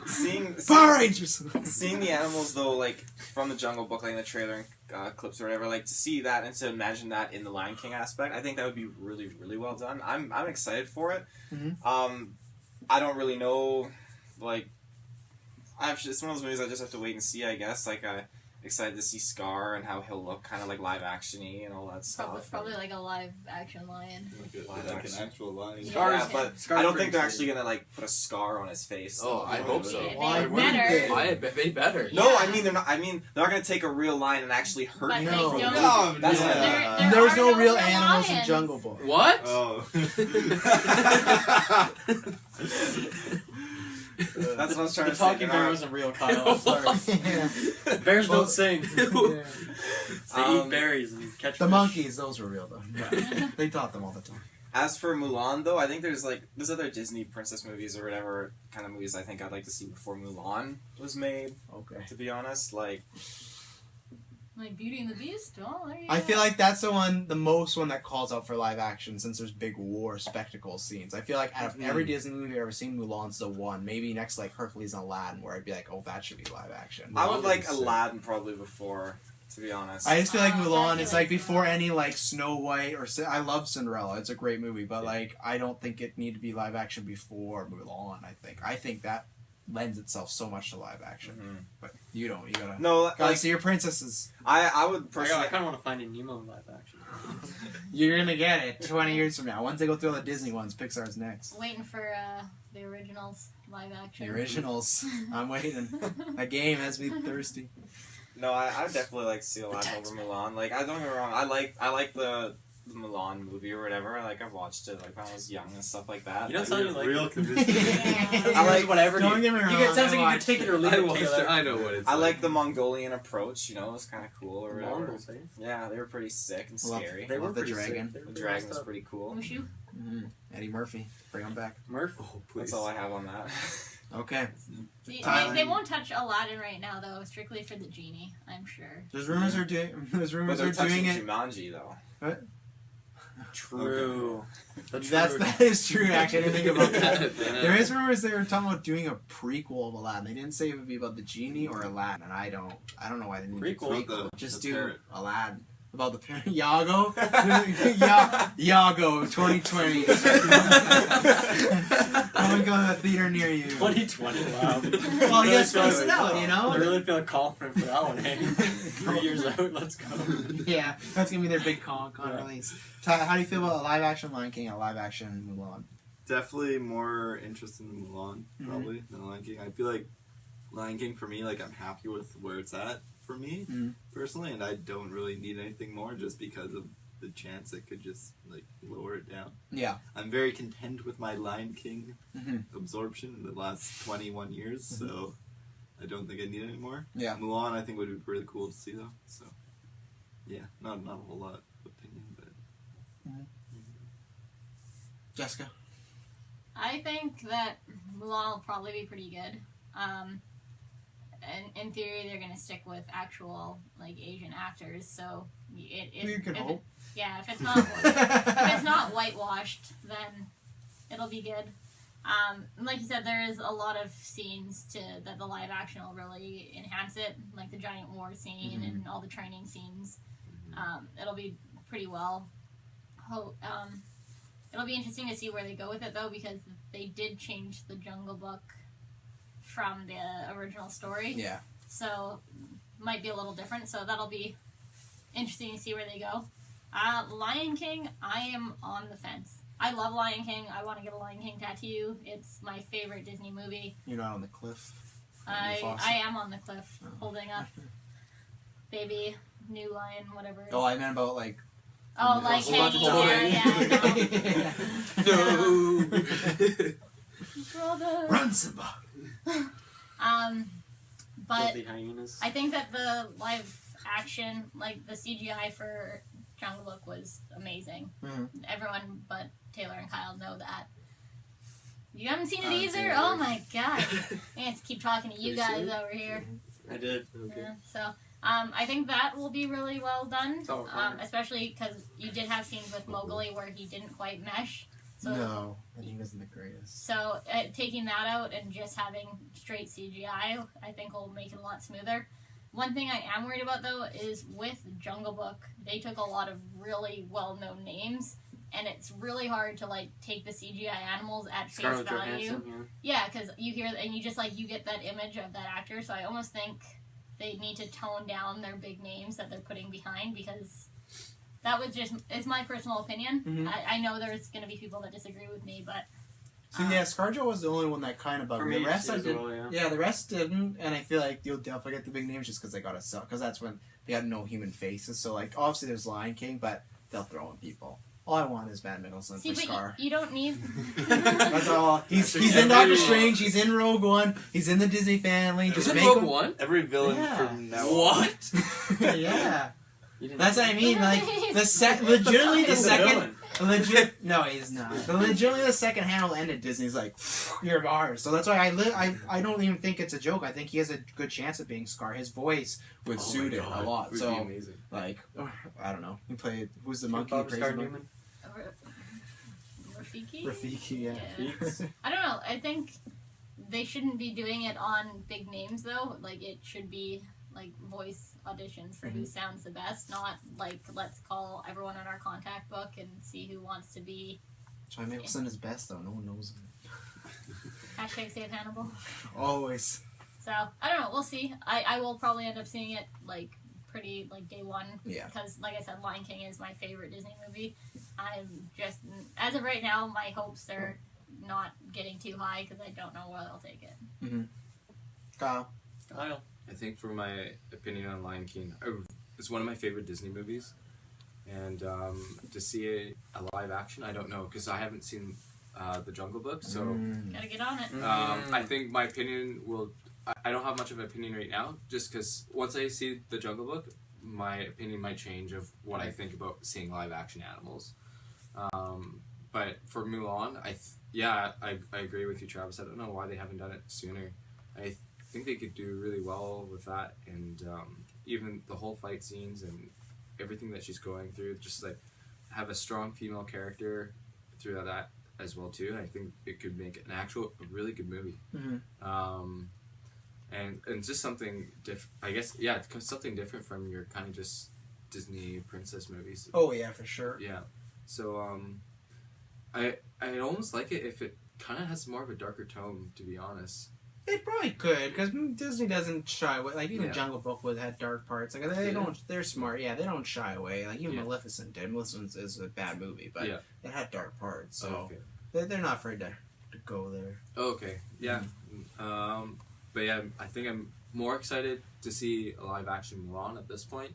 seeing Power Rangers! seeing the animals though, like from the Jungle Book, like in the trailer and clips or whatever, like to see that and to imagine that in the Lion King aspect, I think that would be really, really well done. I'm excited for it. Mhm. I don't really know, like, it's one of those movies I just have to wait and see. I guess like excited to see Scar and how he'll look, kind of like live action-y and all that stuff. Probably like a live action lion. Like an actual lion. Yeah, but Scar's I don't pretty think they're cool. actually gonna like put a scar on his face. Oh, I hope so. They Why wouldn't better. they? I bet they better. No, I mean they're not. I mean they're not gonna take a real lion and actually hurt But him. they No. don't. No, That's yeah. There There's are no real real animals in lions. Jungle Book. What? Oh. That's what I was trying The to say. talking They're bear not- wasn't real, Kyle. I'm sorry. Yeah. Bears Well, don't sing. Yeah. They eat berries and catch The fish. monkeys, those were real though. Yeah. They taught them all the time. As for Mulan, though, I think there's other Disney princess movies or whatever kind of movies I think I'd like to see before Mulan was made. Okay. To be honest, like Like Beauty and the Beast? Oh, there you I go. feel like that's the most one that calls out for live action since there's big war spectacle scenes. I feel like out of every Disney movie I've ever seen, Mulan's the one. Maybe next like Hercules and Aladdin, where I'd be like, oh, that should be live action. I would like So- Aladdin probably before. To be honest, I just feel like Oh, Mulan. I It's feel like like before Mulan. any like Snow White or I love Cinderella. It's a great movie, but like I don't think it need to be live action before Mulan. I think that lends itself so much to live action. Mhm. But you don't. You gotta no, gotta like see your princesses. I would I personally. kind of want to find a Nemo in live action. You're gonna get it 20 years from now. Once they go through all the Disney ones, Pixar's next. Waiting for the originals live action. The originals. I'm waiting. That game has me thirsty. No, I definitely like to see Aladdin over Mulan. Like, I don't get me wrong. I like the the Mulan movie or whatever. Like I've watched it like when I was young and stuff like that. You don't Like, sound like real convincing. I like whatever. Don't get me wrong. It sounds I like you could watched take it or leave I it. watched Taylor. it. I know what it's I like the Mongolian approach. You know, it was kind of cool or whatever. Mongols, eh? Yeah, they were pretty sick and Love- scary. They were Love the pretty dragon. sick. They were The pretty dragon was messed up. pretty cool. Mushu. Eddie Murphy. Bring him back. Murph. Oh, please. That's all I have on that. Okay. They won't touch Aladdin right now though, strictly for the genie. I'm sure. There's rumors they're doing. There's But rumors they're they're doing touching it. Jumanji though. True. That is true. Actually, I didn't think about that. Yeah. There is rumors they were talking about doing a prequel of Aladdin. They didn't say it would be about the genie or Aladdin, and I don't know why they didn't Prequel? do prequel. The- Just the do parrot. Aladdin. About the parent Yago. Yago 2020. I'm going to a theater near you. 2020. Wow. Well, you gotta space it out, you know? I really feel confident for that one. Hey, 3 years out. Let's go. Yeah, that's gonna be their big con release. Ty, how do you feel about a live action Lion King and a live action Mulan? Definitely more interested in Mulan, Mhm. probably, than Lion King. I feel like Lion King, for me, like, I'm happy with where it's at, for me, Mhm. personally, and I don't really need anything more just because of the chance it could just, like, lower it down. Yeah. I'm very content with my Lion King Mhm. absorption in the last 21 years, so I don't think I need any more. Yeah. Mulan, I think, would be really cool to see, though, so, yeah, not a whole lot of opinion, but... Jessica. I think that Mulan will probably be pretty good. And in theory, they're gonna stick with actual like Asian actors. So You can hope. If it's not if it's not whitewashed, then it'll be good. Like you said, there is a lot of scenes that the live action will really enhance it, like the giant war scene and all the training scenes. It'll be pretty well. It'll be interesting to see where they go with it though, because they did change the Jungle Book from the original story. Yeah. So might be a little different. So that'll be interesting to see where they go. Lion King, I am on the fence. I love Lion King. I want to get a Lion King tattoo. It's my favorite Disney movie. You're not on the cliff. I am on the cliff, holding up baby, new lion, whatever. Oh, I meant about like. Oh, like hanging there, yeah. No. Brother. Run, Simba. But Filthy hyenas. I think that the live action, like the CGI for Jungle Book was amazing. Mhm. Everyone but Taylor and Kyle know that. You haven't seen it I've either? seen it. Oh my god. I have to keep talking to you Have you guys seen it? over here. I did. Okay. Yeah, so, I think that will be really well done. Oh, fine. Especially because you did have scenes with Mowgli where he didn't quite mesh. So, No, I think he wasn't the greatest. so taking that out and just having straight CGI, I think will make it a lot smoother. One thing I am worried about though is with Jungle Book, they took a lot of really well-known names, and it's really hard to like take the CGI animals at face Scarlett value. Johansson, yeah. Yeah, because you hear and you just like you get that image of that actor. So I almost think they need to tone down their big names that they're putting behind, because that was just it's my personal opinion. Mhm. I know there's gonna be people that disagree with me, but See, yeah, ScarJo was the only one that kind of bugged For me. me, The rest too, I as did. well, yeah. Yeah, the rest didn't, and I feel like you'll definitely get the big names just because they gotta sell. Because that's when they got no human faces. So like, obviously there's Lion King, but they'll throw in people. All I want is Van Mickelson see, for Scar. but you don't need. That's all. He's Actually, in Doctor everyone- Strange. He's in Rogue One. He's in the Disney family. Just Is it make Rogue him. One? Every villain Yeah. from now on. What? Yeah, You didn't- that's what I mean. Like legitimately the He's a second. villain. Legit, no, he's not. But legitimately, the second handle ended. Disney's like, you're ours. So that's why I don't even think it's a joke. I think he has a good chance of being Scar. His voice would Oh suit my it God, a lot. it would be So amazing. like, I don't know. He played who's the monkey? Bob Crazy Scar monkey? Newman. Rafiki? Rafiki, yeah. Geeks. I don't know. I think they shouldn't be doing it on big names though. Like it should be like voice auditions for who sounds the best, not like let's call everyone in our contact book and see who wants to be. John Mickelson is best though. No one knows him. Hashtag save Hannibal. Always. So I don't know. We'll see. I will probably end up seeing it like pretty like day one. Yeah. Because like I said, Lion King is my favorite Disney movie. I'm just as of right now, my hopes are not getting too high because I don't know where I'll take it. Kyle. Kyle. I think for my opinion on Lion King, it's one of my favorite Disney movies. and to see a live action, I don't know because I haven't seen the Jungle Book, so Gotta get on it. I think my opinion will. I don't have much of an opinion right now, just because once I see the Jungle Book, my opinion might change of what I think about seeing live action animals. But for Mulan, I agree with you, Travis. I don't know why they haven't done it sooner. I think they could do really well with that, and even the whole fight scenes and everything that she's going through, just like have a strong female character through that as well too. I think it could make a really good movie. And just something different. I guess something different from your kind of just Disney princess movies. Oh yeah, for sure. Yeah, so I almost like it if it kind of has more of a darker tone, to be honest. It probably could, because Disney doesn't shy away. Like, even Jungle Book had dark parts. Like, they don't, they're smart. Yeah, they don't shy away. Like, even Maleficent did. Maleficent is a bad movie, but it had dark parts. So, they're not afraid to go there. Okay, yeah. But yeah, I think I'm more excited to see a live action Mulan at this point.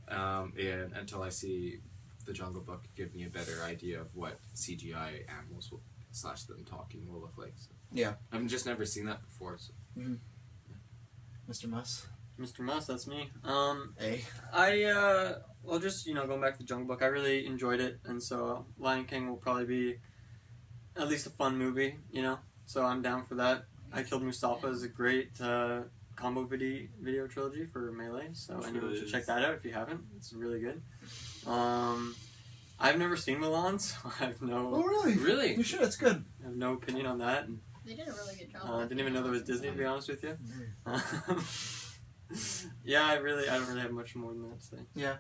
And until I see the Jungle Book, give me a better idea of what CGI animals / them talking will look like. So. Yeah. I've just never seen that before. So. Mr. Muss? Mr. Muss, that's me. Hey. Well, just, going back to the Jungle Book, I really enjoyed it, and so Lion King will probably be at least a fun movie, so I'm down for that. I Killed Mustafa is a great combo video trilogy for Melee, so anyone should check that out if you haven't. It's really good. I've never seen Mulan, so I have no... Oh, really? Really? You should, it's good. I have no opinion on that. They did a really good job. I didn't even know there was Disney, to be honest with you. Yeah, I don't really have much more than that to say. Yeah.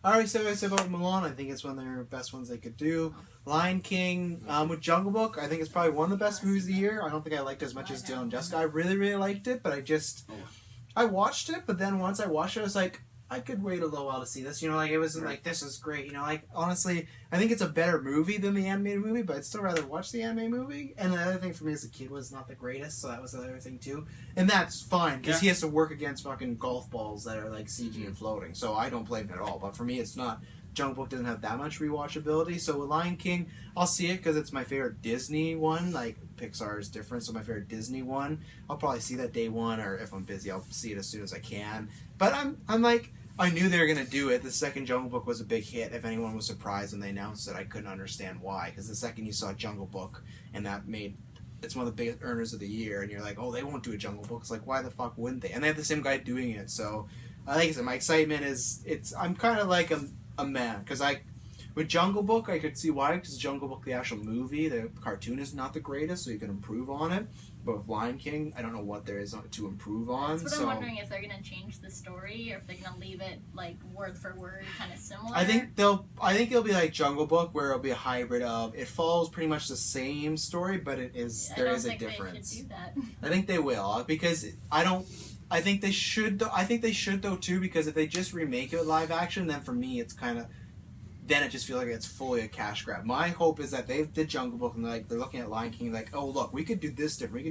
I already said what I said about Mulan. I think it's one of their best ones they could do. Lion King, with Jungle Book, I think it's probably one of the best movies of the year. I don't think I liked it as much as Dylan and Jessica. I really, really liked it, but I watched it, but then once I watched it, I was like, I could wait a little while to see this. It wasn't like, this is great. Honestly, I think it's a better movie than the animated movie, but I'd still rather watch the animated movie. And the other thing for me as a kid was not the greatest, so that was the other thing too. And that's fine, because he has to work against fucking golf balls that are like CG and floating, so I don't blame it at all. But for me, it's not. Jungle Book doesn't have that much rewatchability, so with Lion King, I'll see it because it's my favorite Disney one. Like, Pixar is different, so my favorite Disney one. I'll probably see that day one, or if I'm busy, I'll see it as soon as I can. But I'm like... I knew they were going to do it. The second Jungle Book was a big hit. If anyone was surprised when they announced it, I couldn't understand why. Because the second you saw Jungle Book, and it's one of the biggest earners of the year, and you're like, oh, they won't do a Jungle Book. It's like, why the fuck wouldn't they? And they have the same guy doing it. So, like I said, my excitement is, I'm kind of like a man. Because with Jungle Book, I could see why. Because Jungle Book, the actual movie, the cartoon is not the greatest, so you can improve on it. But with Lion King, I don't know what there is to improve on. That's what I'm wondering, if they're going to change the story or if they're going to leave it like word for word, kind of similar. I think it'll be like Jungle Book, where it'll be a hybrid of it follows pretty much the same story, but there is a difference. They should do that. I think they will, because I think they should though too, because if they just remake it with live action, then for me it's kind of. Then it just feels like it's fully a cash grab. My hope is that they did Jungle Book and they're looking at Lion King like, oh look, we could do this different,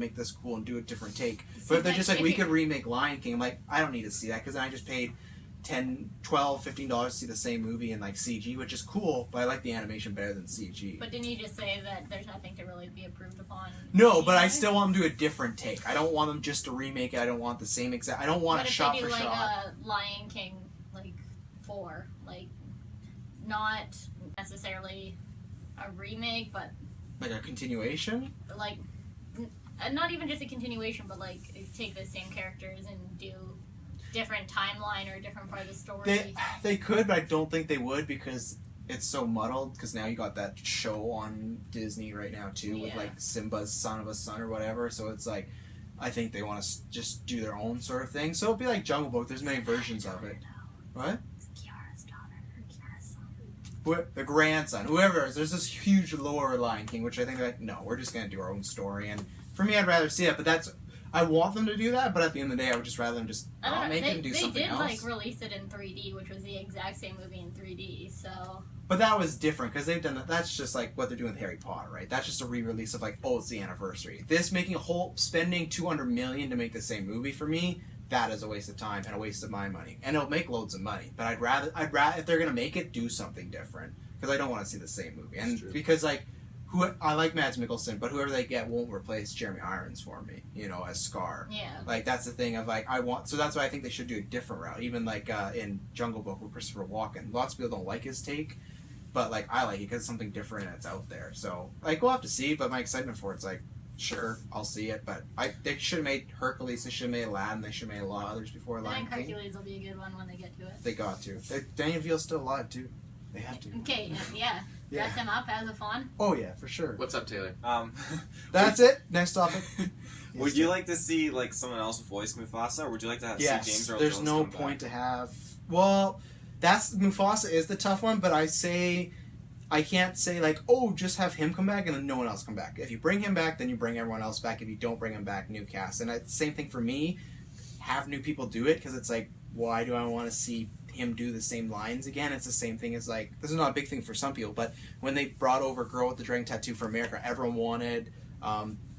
make this cool and do a different take. But if they're just like, we could remake Lion King, I'm like, I don't need to see that, because then I just paid $10, $12, $15 to see the same movie in like CG, which is cool, but I like the animation better than CG. But didn't you just say that there's nothing to really be approved upon? No, but I still want them to do a different take. I don't want them just to remake it. I don't want the same exact. I don't want a shot for shot. What if they do like a Lion King 4, not necessarily a remake, but like a continuation? Not even just a continuation, but take the same characters and do different timeline or a different part of the story. They could, but I don't think they would, because it's so muddled, because now you got that show on Disney right now too, with Simba's son of a son or whatever, so it's like, I think they want to just do their own sort of thing. So it'll be like Jungle Book, there's many versions of it. What? The grandson, whoever, there's this huge lore Lion King, which I think no, we're just going to do our own story. And for me, I'd rather see it, but I want them to do that, but at the end of the day, I would just rather them just not make it and do something else. They did, release it in 3D, which was the exact same movie in 3D, so... But that was different, because they've done that. That's just like what they're doing with Harry Potter, right? That's just a re-release of it's the anniversary. This spending $200 million to make the same movie, for me, that is a waste of time and a waste of my money. And it'll make loads of money. But I'd rather if they're gonna make it, do something different because I don't want to see the same movie. And because like. I like Mads Mikkelsen, but whoever they get won't replace Jeremy Irons for me, as Scar. Yeah. Like, that's the thing of, like, so that's why I think they should do a different route. Even, like, in Jungle Book with Christopher Walken. Lots of people don't like his take, but, like, I like it because it's something different and it's out there. So, like, we'll have to see, but my excitement for it's, like, sure, I'll see it, but they should have made Hercules, they should have made Aladdin, they should have made a lot of others before Lion I think King. Hercules will be a good one when they get to it. They got to. Daniel Veal's still alive, too. They have to. Okay, yeah. Yeah. Dress him up as a fawn. Oh, yeah, for sure. What's up, Taylor? That's it. Next topic. Would you like to see like someone else voice Mufasa, or would you like to have see James Earl there's Jones no come point back? to have. Well, Mufasa is the tough one, but I can't say like, oh, just have him come back and then no one else come back. If you bring him back, then you bring everyone else back. If you don't bring him back, new cast. And it's the same thing for me. Have new people do it because it's like, why do I want to see him do the same lines again? It's the same thing as like, this is not a big thing for some people, but when they brought over Girl with the Dragon Tattoo for America, everyone wanted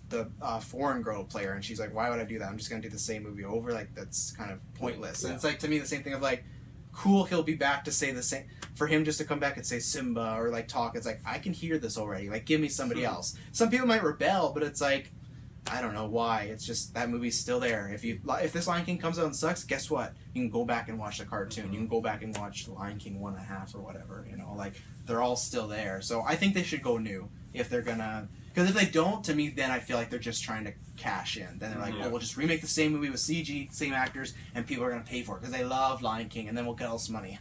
the foreign girl player, and she's like, why would I do that? I'm just gonna do the same movie over. Like, that's kind of pointless. And it's like, to me, the same thing of like, cool, he'll be back to say the same, for him just to come back and say Simba or like talk, it's like, I can hear this already, like give me somebody else. Some people might rebel, but it's like, I don't know why. It's just that movie's still there. If this Lion King comes out and sucks, guess what? You can go back and watch the cartoon. You can go back and watch Lion King 1.5 or whatever. Like they're all still there. So I think they should go new if they're gonna. Because if they don't, to me, then I feel like they're just trying to cash in. Then they're like, oh, we'll just remake the same movie with CG, same actors, and people are gonna pay for it because they love Lion King, and then we'll get all this money.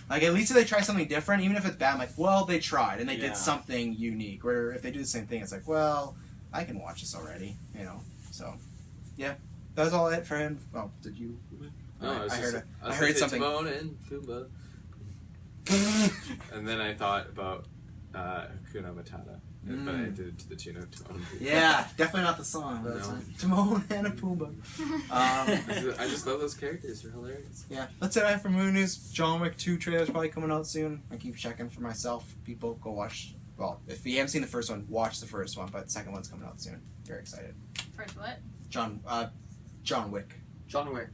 Like at least if they try something different, even if it's bad, I'm like, well, they tried and they did something unique. Where if they do the same thing, it's like, well, I can watch this already, So, yeah, that was all it for him. Oh, did you? No, I heard something. Timon and Pumbaa. And then I thought about Hakuna Matata, but I did it to the tune of Timon and Pumbaa. Yeah, definitely not the song. But No. Timon and a Pumbaa. I just love those characters. They're hilarious. Yeah, that's it I have for movie news. John Wick 2 trailer's probably coming out soon. I keep checking for myself. People, go watch. Well, if you haven't seen the first one, watch the first one, but the second one's coming out soon. Very excited. First what? John Wick. John Wick.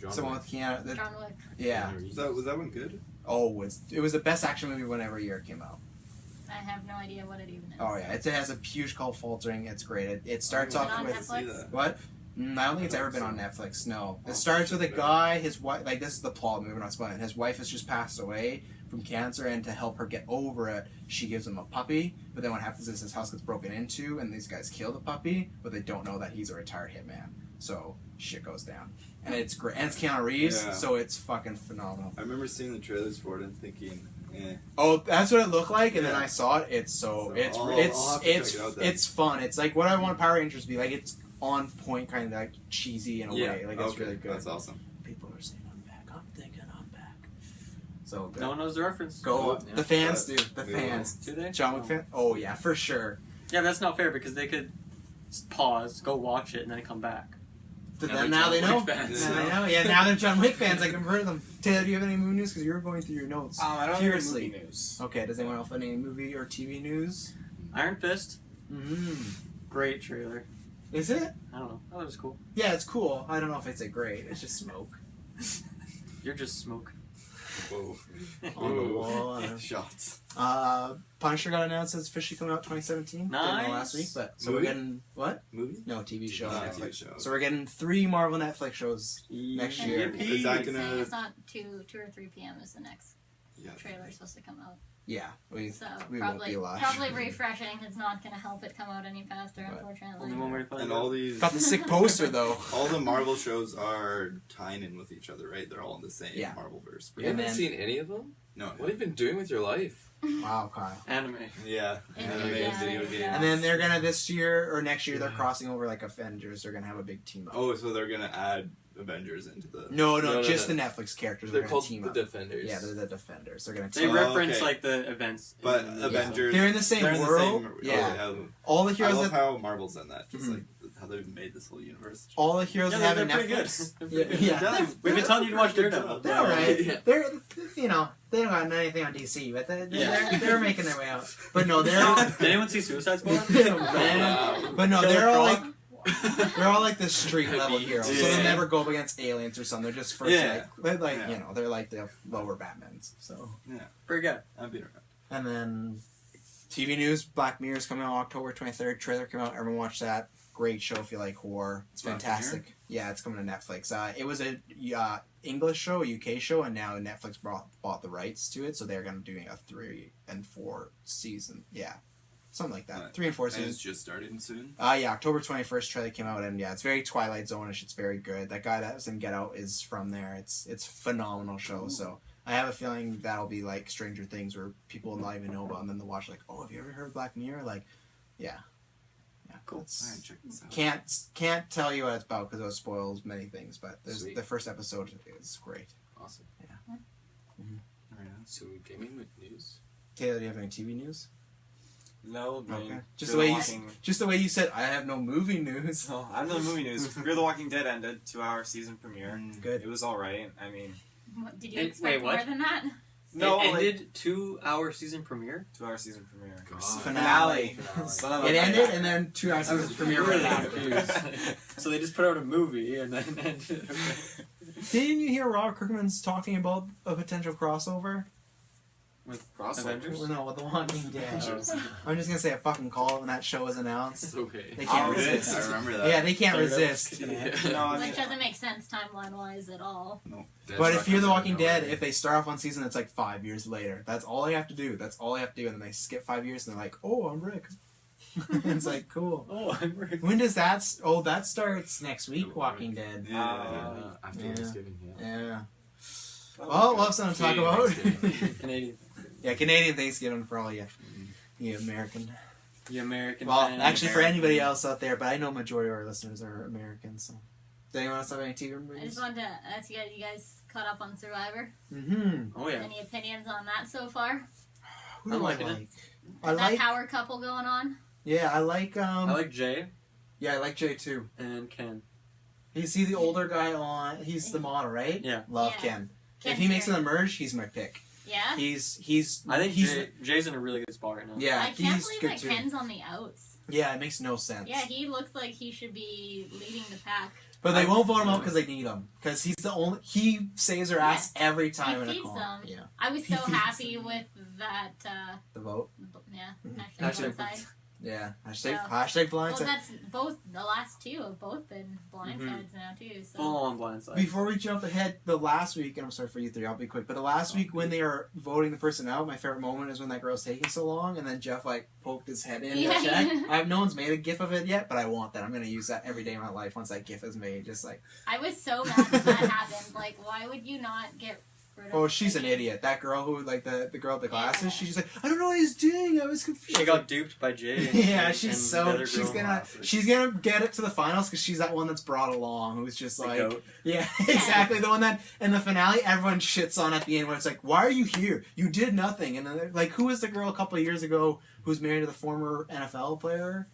It's the one with Keanu. John Wick. Yeah. Was that one good? Oh, it was the best action movie whenever year it came out. I have no idea what it even is. Oh yeah, it has a huge cult faltering. It's great. It starts Is it off on with Netflix? what? I don't think it's ever been on Netflix. No, it starts with a guy. His wife, like this is the plot. Movie, not spoiling. His wife has just passed away from cancer, and to help her get over it, she gives him a puppy. But then what happens is his house gets broken into, and these guys kill the puppy, but they don't know that he's a retired hitman. So shit goes down, and it's great. And it's Keanu Reeves, so it's fucking phenomenal. I remember seeing the trailers for it and thinking, eh. Oh, that's what it looked like, and then I saw it. It's I'll have to check it out then. it's fun. It's like what I want Power Rangers to be like. It's on point, kind of like cheesy in a way. Like it's really good. That's awesome. People are saying I'm back. I'm thinking I'm back. So good. No one knows the reference. Go. Yeah. The fans do. The fans. Do they? John Wick fan. Oh yeah, for sure. Yeah, that's not fair because they could pause, go watch it, and then come back. Now they know. John Wick fans. Now they know. Yeah, now they're John Wick fans. I can convert them. Taylor, do you have any movie news? Because you were going through your notes. I don't furiously. have movie news. Okay. Does anyone else have any movie or TV news? Iron Fist, Mm-hmm. great trailer. Is it? I don't know. I thought it was cool. Yeah, it's cool. I don't know if it's a great. It's just smoke You're just smoke. Whoa. on the wall. Shots. Punisher got announced as officially coming out 2017. Didn't know Nice. last week, but so Movie? we're getting what? Movie? No, TV show. Ah, Netflix. TV show. So we're getting 3 Marvel Netflix shows next year. Yippee. Is that Saying gonna? it's not 2 or 3 p.m. is the next Yeah. trailer supposed to come out. Yeah, we So won't be probably alive. refreshing. It's not going to help it come out any faster, Right. unfortunately. Only one way to find And out. all these, Got the sick poster though. all the Marvel shows are tying in with each other, right? They're all in the same Yeah. Marvel verse. You haven't then- seen any of them? No. What have you been doing with your life? Wow, Kyle. Anime. Yeah. Yeah, Anime, yeah, video yeah. games. And then they're gonna this year or next year they're crossing over like Avengers. They're gonna have a big team up. Oh, so they're gonna add Avengers into the. No, No, just no. the Netflix characters. They're They're gonna called team the up. Defenders. Yeah, they're the Defenders. They're gonna They team Oh, up. reference okay. like the events. But in the Avengers. They're in the same they're in the world. same- Yeah. oh, All the I heroes love that how Marvel's done that. Just Mhm. like how they've made this whole universe. all the heroes Yeah, that have they're in pretty good. Netflix. They're Yeah, pretty good. yeah. We've been telling you to watch Daredevil. They're alright. Yeah. They're they don't got anything on DC, but Yeah. they're making their way out. But no, they're all Did anyone see Suicide Squad? Man. But no, they're all like They're all like the street level Yeah. heroes, so they'll never go up against aliens or something. They're just first, they're like the lower Batmans. So Pretty good. I'd be right. and then TV news: Black Mirror's coming out October 23rd. Trailer came out. Everyone watch that. Great show if you like horror. It's Black fantastic. Yeah, it's coming to Netflix. It was a English show, a UK show, and now Netflix bought the rights to it, so they're going to be doing a 3 and 4 season. Yeah, something like that. Right. 3 and 4 And seasons. it's just starting soon. Yeah, October 21st trailer came out, and yeah, it's very Twilight Zone-ish. It's very good. That guy that was in Get Out is from there. It's a phenomenal show. So I have a feeling that'll be like Stranger Things, where people will not even know about, and then they'll watch like, oh, have you ever heard of Black Mirror? Like, yeah, cool. Alright, check this out. Can't tell you what it's about because it spoils many things, but Sweet. the first episode is great. Awesome. Right on. So gaming with news. Taylor, do you have any TV news? No, I mean, Okay. Just Fear the way Walking... Just the way you said, I have no movie news. Oh, I have no movie news. Fear the Walking Dead ended 2-hour season premiere. Good. It was alright. I mean, Did you Wait, expect what? more than that? no, it like, ended 2-hour season premiere. 2-hour season premiere. God. Finale. Son of a It ended, bitch. and then 2 hours I was of premiere right really after. confused. So they just put out a movie and then ended. Didn't you hear Robert Kirkman's talking about a potential crossover? With Crossover. Avengers? Well, no, with The Walking Dead. Avengers. I'm just gonna say I fucking call it when that show was announced. It's okay. They can't Oh, it resist. I remember that. Yeah, they can't Daredevil. resist. No, I mean, Which doesn't make sense timeline wise at all. But if you're The Walking Dead, if they start off one season, it's like 5 years later. That's all they have to do. That's all they have to do, and then they skip 5 years, and they're like, "Oh, I'm Rick." It's like cool. Oh, I'm Rick. When does that? That starts next week. Walking Dead. After Yeah. Thanksgiving, yeah. Yeah. Well, we'll have something to talk about. Canadian. Yeah, Canadian Thanksgiving for all you American. The American. Well, fan. actually, for anybody else out there, but I know majority of our listeners are American. So, does anyone else have any TV I movies? just wanted to ask you guys caught up on Survivor? Mm-hmm. Oh yeah. Any opinions on that so far? Who do I'm I liking it. like? I That like. power couple going on? Yeah, I like. I like Jay Yeah, I like Jay too. and Ken. He's the older guy on. He's the model, right? Yeah. Love Yeah. Ken. If Ken's he makes great. an emerge, he's my pick. Yeah? He's. I think he's. Jay's in a really good spot right now. Yeah, I can't he's believe good that too. Ken's on the outs. Yeah, it makes no sense. Yeah, he looks like he should be leading the pack. But they I- won't vote him out because they need him. Because he's the only. He saves their ass every time He in a feeds call. them. Yeah, I was He so feeds happy them. with that, the vote. yeah, Mhm. hashtag blindside. Yeah, hashtag So- hashtag Well, blindside. that's both, the last two have both been blindsides now, too, so. Full on blindside. Before we jump ahead, the last week, and I'm sorry for you three, I'll be quick, but the last week when they are voting the person out, my favorite moment is when that girl's taking so long, and then Jeff, like, poked his head in Yeah. to check. No one's made a gif of it yet, but I want that. I'm going to use that every day of my life once that gif is made, just like, I was so mad that that happened. Like, why would you not get rid of oh, she's an Peggy? idiot. That girl who, like, the girl with the glasses, Yeah. she's just like, I don't know what he's doing, I was confused. She got duped by Jay. And, Yeah, and she's the other she's girl. gonna get it to the finals because she's that one that's brought along who's just The like goat. yeah exactly the one that in the finale everyone shits on at the end where it's like, why are you here, you did nothing, and then they're like, who was the girl a couple of years ago who's married to the former NFL player?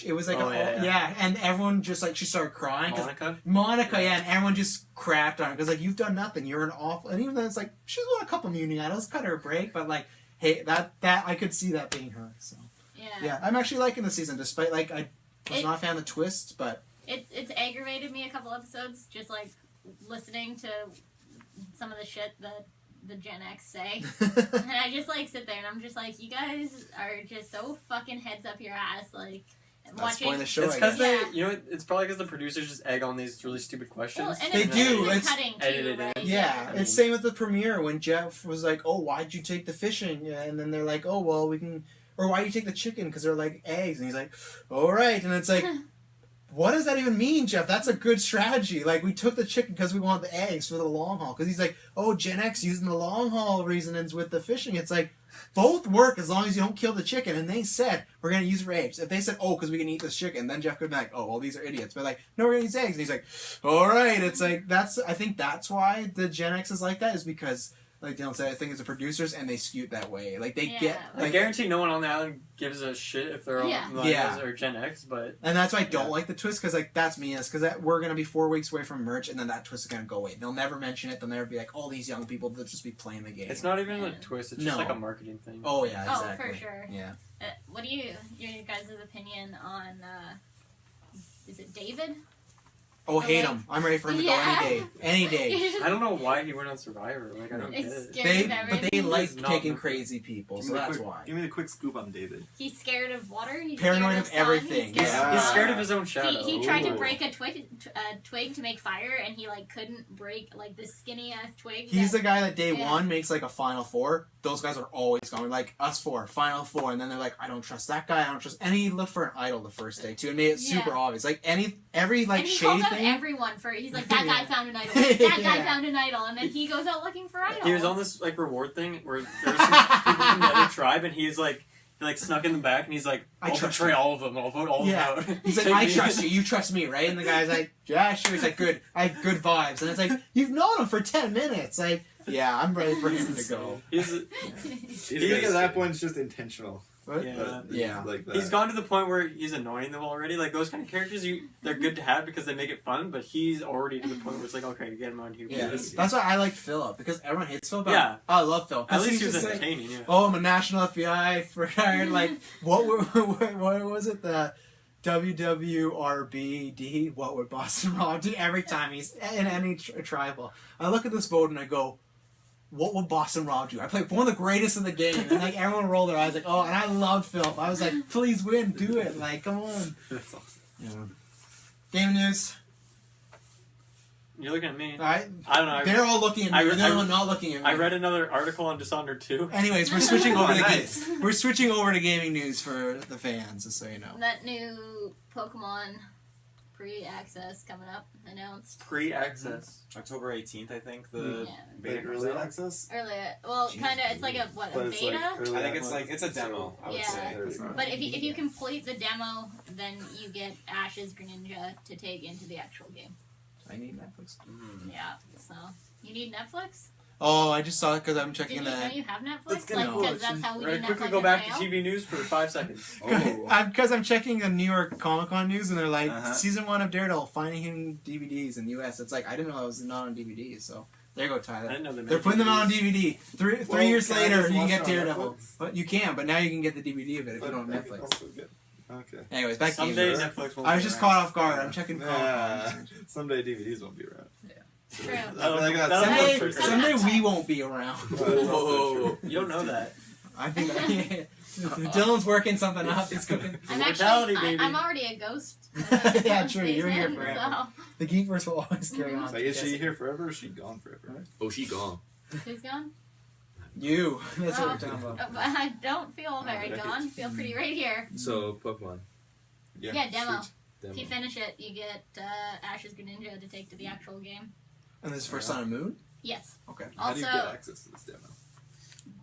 It was like Oh, yeah. and everyone just like, she started crying 'cause Monica. yeah, and everyone just crapped on her because like, you've done nothing, you're an awful, and even though it's like she's won a couple Muni idols, cut her a break, but like, hey, that I could see that being her. So yeah, I'm actually liking the season despite like I was not a fan of the twist, but It's aggravated me a couple episodes, just like listening to some of the shit that the Gen X say. And I just like sit there and I'm just like, you guys are just so fucking heads up your ass, like that's watching. point of the show. It's I because guess. they, you know, it's probably because the producers just egg on these really stupid questions. Well, and They it's do, really it's cutting too, edited in. right? Yeah, Yeah. it's same with the premiere when Jeff was like, "Oh, why'd you take the fishing?" Yeah, and then they're like, "Oh, well, we can," or "Why you take the chicken?" Because they're like eggs, and he's like, "All right," and it's like, what does that even mean, Jeff? That's a good strategy. Like, we took the chicken because we want the eggs for the long haul. Because he's like, "Oh, Gen X using the long haul reasonings with the fishing." It's like, both work as long as you don't kill the chicken. And they said, we're going to use it for eggs. If they said, oh, because we can eat this chicken, then Jeff could be like, oh, well, these are idiots. But like, no, we're going to use eggs. And he's like, all right. It's like, I think that's why the Gen X is like that, is because, like Dylan said, I think it's the producers and they skew it that way. Like, they get, I like, guarantee no one on the island gives a shit if they're Yeah. on millennials or Gen X, but and that's why I don't like the twist, because like, that's me, because we're going to be 4 weeks away from merch, and then that twist is going to go away. They'll never mention it. They'll never be like, all these young people, they'll just be playing the game. it's not even a Yeah. twist. It's just No. like a marketing thing. Oh, yeah, Oh, exactly. for sure. Yeah. What do your guys' opinion on is it David? Oh, hate him. I'm ready for him to go any day. Any day. I don't know why he went on Survivor. Like I don't get It's it. scary. But they like He's not taking nothing. crazy people, Give so me the that's quick- why. Give me the quick scoop on David. He's scared of water. He's Paranoid scared of sun, everything. He's scared Yeah. He's of scared of his own shadow. He tried to Ooh. break a twig to make fire, and he like couldn't break like this skinny ass twig. He's that- the guy that day Yeah. one makes like a Final Four. Those guys are always going like us four, Final Four, and then they're like, I don't trust that guy. I don't trust. And he looked for an idol the first day too, and made it super Yeah. obvious. Like every like and he shady called out thing. everyone for. He's like, that guy Yeah. found an idol. That guy Yeah. found an idol, and then he goes out looking for idols. He was on this like reward thing where there were some people from the other tribe, and he like snuck in the back, and he's like, I I'll trust betray you. all of them. I'll vote all Yeah. of them out. He's like, Take I me. trust you. You trust me, right? And the guy's like, yeah, sure. He's like, good. I have good vibes. And it's like, you've known him for 10 minutes. Like, yeah, I'm ready for him to go. He's I think at that point it's just intentional. What? Yeah. Yeah. Like that. He's gone to the point where he's annoying them already. Like those kind of characters, they're good to have because they make it fun. But he's already to the point where it's like, okay, get him on here. Yeah. please. That's why I liked Philip, because everyone hates Philip. but Yeah. I love Philip. At least he he's was just like, entertaining. Yeah. oh, I'm a national FBI retired. Like, what was it? The WWRBD? What would Boston Rob do every time he's in any tribal? I look at this vote and I go, what would Boston Rob do? I played one of the greatest in the game, and like everyone rolled their eyes, like, oh, and I loved Philip. I was like, please win, do it, like, come on. That's awesome. Yeah. Game news. You're looking at me. All right, I don't know. they're all looking at me. I You're re- the I- only one not looking at me. I read another article on Dishonored 2. Anyways, we're switching over to Nice. we're switching over to gaming news for the fans, just so you know. That new Pokemon pre-access coming up announced Pre-access. October 18th, I think the Yeah. beta Like comes early out. access? earlier. Well, kind of. It's like a But a it's beta. like early I think it's access. like it's a demo. I would Yeah. say. But if you complete the demo, then you get Ash's Greninja to take into the actual game. I need Netflix. Yeah. So you need Netflix? Oh, I just saw it because I'm Did checking you, the. don't you have Netflix? Let's get Like, Netflix. because that's how we We're do gonna quickly Netflix go and back to fail. TV news for 5 seconds. Oh. Because I'm checking the New York Comic Con news, and they're like, Uh-huh. season 1 of Daredevil finding him DVDs in the U.S. It's like I didn't know it was not on DVD, so there you go, I Tyler. didn't know they They're made putting them out on DVDs. DVD. Three Well, years can I later, just you can watch get it on Daredevil. Netflix? But you can, but now you can get the DVD of it if you don't have Netflix. Also good. Okay. Anyways, back to Someday games. Netflix will I was be just around. caught off guard. I'm checking Comic Yeah. Con. Someday DVDs won't be around. True. I feel like that's That'll- Someday, That'll- someday we won't be around. That's also true. You don't know that. I think Dylan's working something up. He's cooking. I'm Mortality, actually, baby. I'm already a ghost. Yeah, true, you're here season, forever. So. The GeekVerse will always carry on. Like, is she here forever or is she gone forever? Oh, she gone. Who's gone? You. That's what Oh. we're talking about. But I don't feel very gone. Feel pretty right here. So Pokemon Yeah, demo. sweet. demo. If you finish it, you get Ash's Greninja to take to the actual game. And this is for Sun and Moon? Yes. Okay. How do you Also, get access to this demo?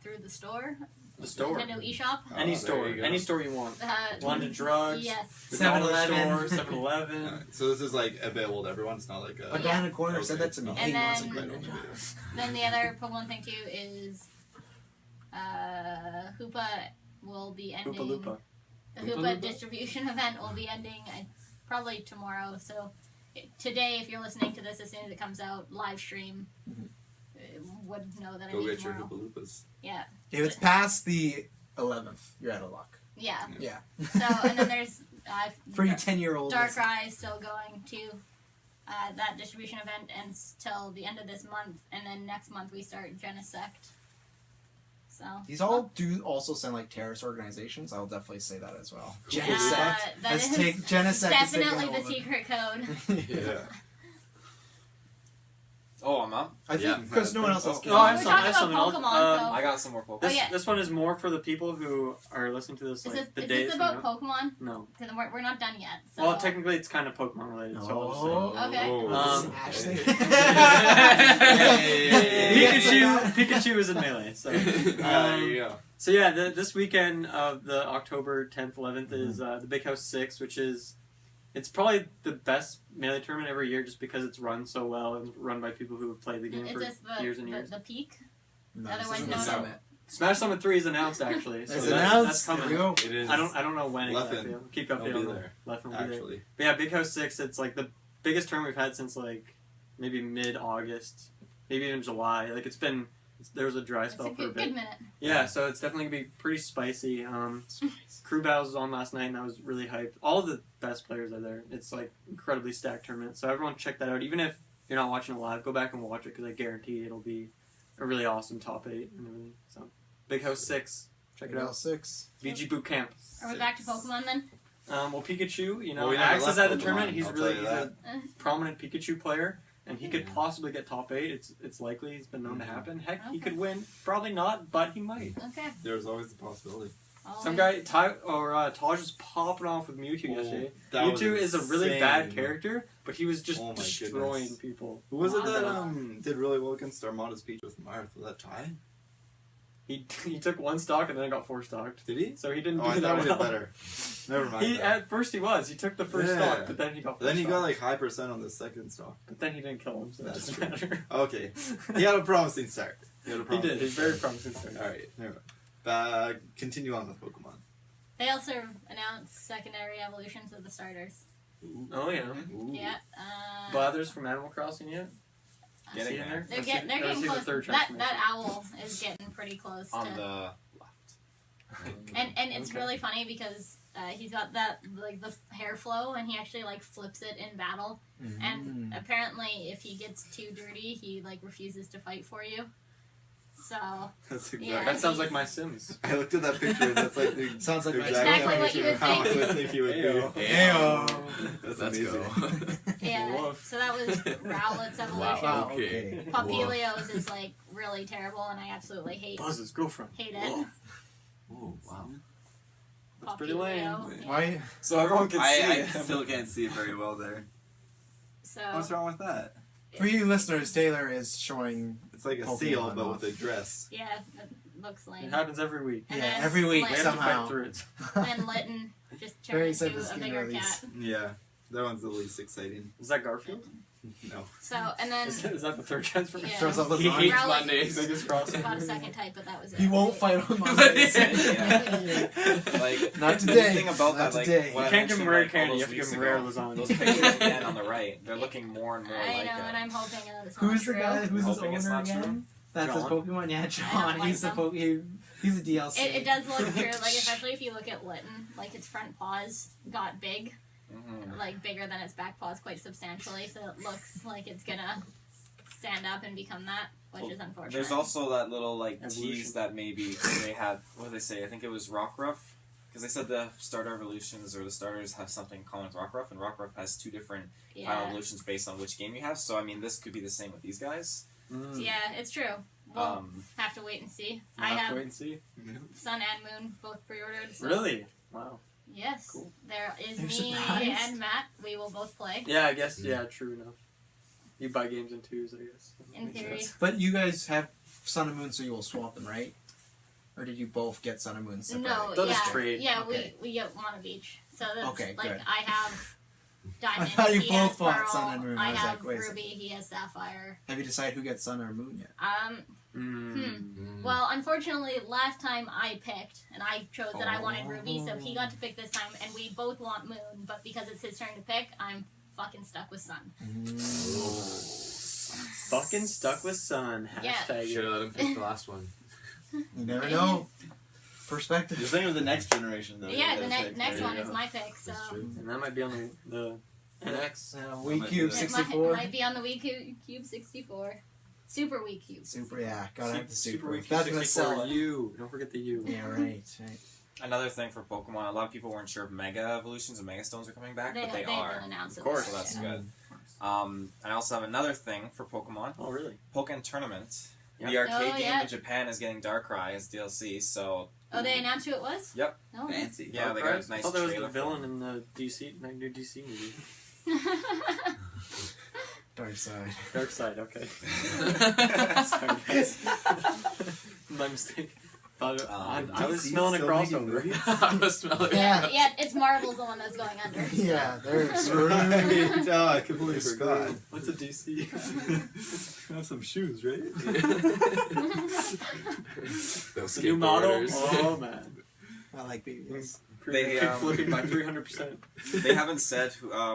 through the store. The store. Nintendo eShop. Any there store. you go. Any store you want. Uh, London Drugs. Yes. The dollar 7-Eleven. store. 7-Eleven. Alright, so this is like available to everyone. It's not like a. A guy in the corner said Okay. that to me. And He then- wants a Right, Greninja. okay. Then the other Pokemon thing too is Hoopa will be ending. Hoopa Loopa. The Hoopa Hoopa Loopa? distribution event will be ending probably tomorrow. So today, if you're listening to this as soon as it comes out, live stream would know that I Go mean get your tomorrow. Hoopa Loopas. Yeah, If it's past the 11th, you're out of luck. yeah. Yeah. So and then there's For you 10-year-olds. Darkrai still going to that distribution event until the end of this month, and then next month we start Genesect. So These all do also sound like terrorist organizations. I'll definitely say that as well. yeah, Genesect. that Let's is take Genesect. is taking definitely the over. secret code. Yeah. Oh, I'm up. I think Yeah. because no one else has. Oh, Oh, I have We're some. I have talking about something. Pokemon, so- I got some more Pokemon. Oh, yeah. This one is more for the people who are listening to this Is like this, the is day this it's about coming out. Pokemon? No. Because we're not done yet. So. Well, technically, it's kind of Pokemon related. So I'll just say. Oh. Okay. Oh, Ashley. Pikachu, Pikachu is in melee. So, There you go. so yeah, this weekend of the October 10th, 11th is the Big House 6, which is it's probably the best melee tournament every year, just because it's run so well and run by people who have played the game Is for this years and years. the peak? No, Otherwise this known is as- Summit. Smash Summit 3 is announced actually. So It's that's announced. coming. There you go. It is. I don't know when Leffen. exactly. I'll keep you I'll updated be on that. there. Leffen will be there. Actually. But yeah, Big House 6, it's like the biggest tournament we've had since like maybe mid-August, maybe even July. Like it's been there was a dry It's spell a for a good, bit. good minute. Yeah, so it's definitely gonna be pretty spicy. Crew battles was on last night, and I was really hyped. All of the best players are there. It's like incredibly stacked tournament. So everyone check that out. Even if you're not watching it live, go back and watch it because I guarantee it'll be a really awesome top 8 and everything. So Big House 6, check it out. 6. VG Boot Camp. Are we back to Pokemon then? Well, Pikachu, you know, Well, we never Axe is left at the Pokemon, tournament. He's I'll really tell you he's a prominent Pikachu player, and he could possibly get top 8. It's likely. It's been known to happen. Heck, he Okay. could win. Probably not, but he might. Okay. There's always the possibility. Some guy, Taj was popping off with Mewtwo yesterday. That was Mewtwo is a really bad insane. character, but he was just Oh my destroying goodness. people. Who was it Wow. that did really well against Armada's Peach with Marth? Was that Ty? He took 1 stock and then got 4 stocked. Did he? So he didn't Oh, I do that thought he well. did better. Never mind. He that. at first he was. He took the first Yeah. stock, but then he got. 4 Then he got stock. like high percent on the second stock. But then he didn't kill him, so that That's doesn't matter. Okay. He had a promising start. He did. He's very promising. Start. Alright, never mind. Continue on with Pokemon. They also announced secondary evolutions of the starters. Oh yeah. Ooh. Yeah. Blathers from Animal Crossing yet? Getting See in there. They're Let's getting see- let's getting see the close. third That transformation. owl is getting pretty close On to. the And it's Okay. really funny because he's got that like the hair flow, and he actually like flips it in battle. And apparently, if he gets too dirty, he like refuses to fight for you. So That's exactly. Yeah. That sounds like my Sims. I looked at that picture and that's like the Sounds like my Exactly what you would how I think. would think he would Ayo. be. Ayo. That's Let's amazing. go. yeah, Woof. so that was Rowlet's evolution. Wow, Okay. okay. Papilio's is like really terrible, and I absolutely hate Buzz's girlfriend. it. Oh wow. That's pretty lame. Papilio, Why? So everyone can see I it. still can't see it very well there. So What's wrong with that? For you listeners, Taylor is showing. It's like a Pokemon seal, but off. with a dress. yeah, it looks lame. It happens every week. And Yeah, then every week Lynn- We have to somehow. fight through it. Then Lytton just Very turned into a sophisticated bigger release. cat. Yeah, that one's the least exciting. Is that Garfield? No. So and then Is that the third transformation? Yeah. Throws up the He line. hates Rowlet- Mondays. Biggest crossing. got a second type, but that was it. He won't fight on Mondays. like Not the today. thing about Not that, today. like what You I can't give mentioned, him rare like, all candy. You those have to give weeks him rare ago, lasagna. Those pictures again on the right, they're looking more and more I like know, and a, I'm hoping it's not Who's the true. guy? Who's his Hoping it's owner not true. again? That's his John? Pokemon. Yeah, I John. don't like He's the them. He's a DLC. It does look true, like especially if you look at Lytton, like its front paws got big, Mhm. like bigger than its back paws quite substantially, so it looks like it's gonna stand up and become that, which is unfortunate. There's also that little like Evolution. tease that maybe they had. What did they say? I think it was Rockruff, because they said the starter evolutions or the starters have something in common with Rockruff, and Rockruff has 2 different final yeah, evolutions based on which game you have. So I mean, this could be the same with these guys. Mm. yeah, it's true. We'll have to wait and see. I We'll have to have wait and see. Sun and Moon both pre-ordered. So Really? Wow. Yes. Cool. There is You're me surprised? and Matt. We will both play. Yeah, I guess. Yeah, true enough. You buy games in 2s, I guess. In Makes theory. sense. But you guys have Sun and Moon, so you will swap them, right? Or did you both get Sun and Moon separate? No, They'll yeah, just trade. yeah, Okay. we get one of each. So that's Okay, like good. I have Diamond. thought you he both has bought Pearl, Sun and Moon. I I was have like, wait a Ruby. He has Sapphire. Have you decided who gets Sun or Moon yet? Mm. Well, unfortunately, last time I picked, and I chose that I wanted Ruby, so he got to pick this time, and we both want Moon, but because it's his turn to pick, I'm fucking stuck with Sun. Fucking stuck with Sun. Yeah. Hashtag Should it. have let him pick the last one. You never know. Perspective. You're thinking of the next generation, though. Yeah, You the gotta pick. next There one you is go. my pick, so... That's true. And that might be on the NX. Wii might Cube be It 64. might be on the Wii Cube 64. Super Wii Cube. Super, yeah. Gotta have the Super. Week That's gonna 64 sell it. U. Don't forget the U. Yeah, right. Another thing for Pokemon, a lot of people weren't sure if Mega Evolutions and Mega Stones are coming back, They but they didn't are. announce it. Of course. So that's Yeah. good. And I also have another thing for Pokemon. Oh, really? Pokken Tournament. Yep. The arcade Oh, game yeah. in Japan is getting Darkrai as DLC, so Oh, they announced who it was? Yep. No. Fancy. yeah, they got a nice I thought there was trailer the for villain it. in the new DC movie. Dark side. Dark Side, okay. Sorry, guys. My mistake. I was DC smelling a still making crossover. movies? I was smelling. Yeah, yeah, it's Marvel's the one that's going under. Yeah, they're screwed. Oh, I completely forgot. What's a DC? Have some shoes, right? Those The new model? skateboarders. Oh, man. I like BBS. They, flipping by 300%. They haven't said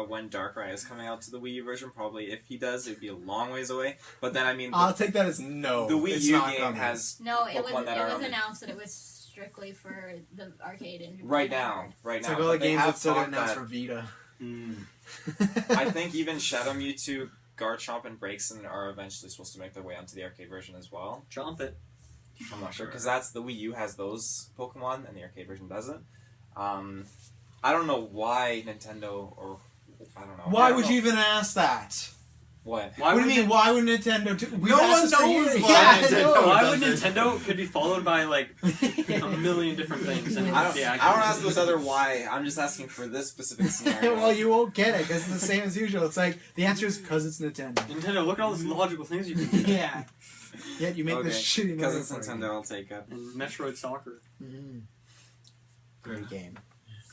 when Darkrai is coming out to the Wii U version. Probably if he does, it'd be a long ways away. But then I mean, I'll take that as no. the Wii it's U not game coming. has No, it was Pokemon that are- announced that it was strictly for the arcade in Japan. right now. It's Now, like all the but they games have that still get thought announced that- for Vita. I think even Shadow Mewtwo, Garchomp, and Braixen are eventually supposed to make their way onto the arcade version as well. Jump it. I'm not sure because that's the Wii U has those Pokemon and the arcade version doesn't. I don't know why Nintendo or I don't know. Why I don't would know. you even ask that? What? Why what do would you mean? Why would Nintendo? No one knows why Yeah, Nintendo- no. Why would Nintendo could be followed by like a million different things? And I don't the ask this other why. I'm just asking for this specific scenario. Well, you won't get it because it's the same as usual. It's like the answer is because it's Nintendo. Nintendo, look at all these logical things you can do. Yeah. Yet you make this shitty because movie it's for Nintendo, I'll take it. And Metroid Soccer. you. Mhm. Great game.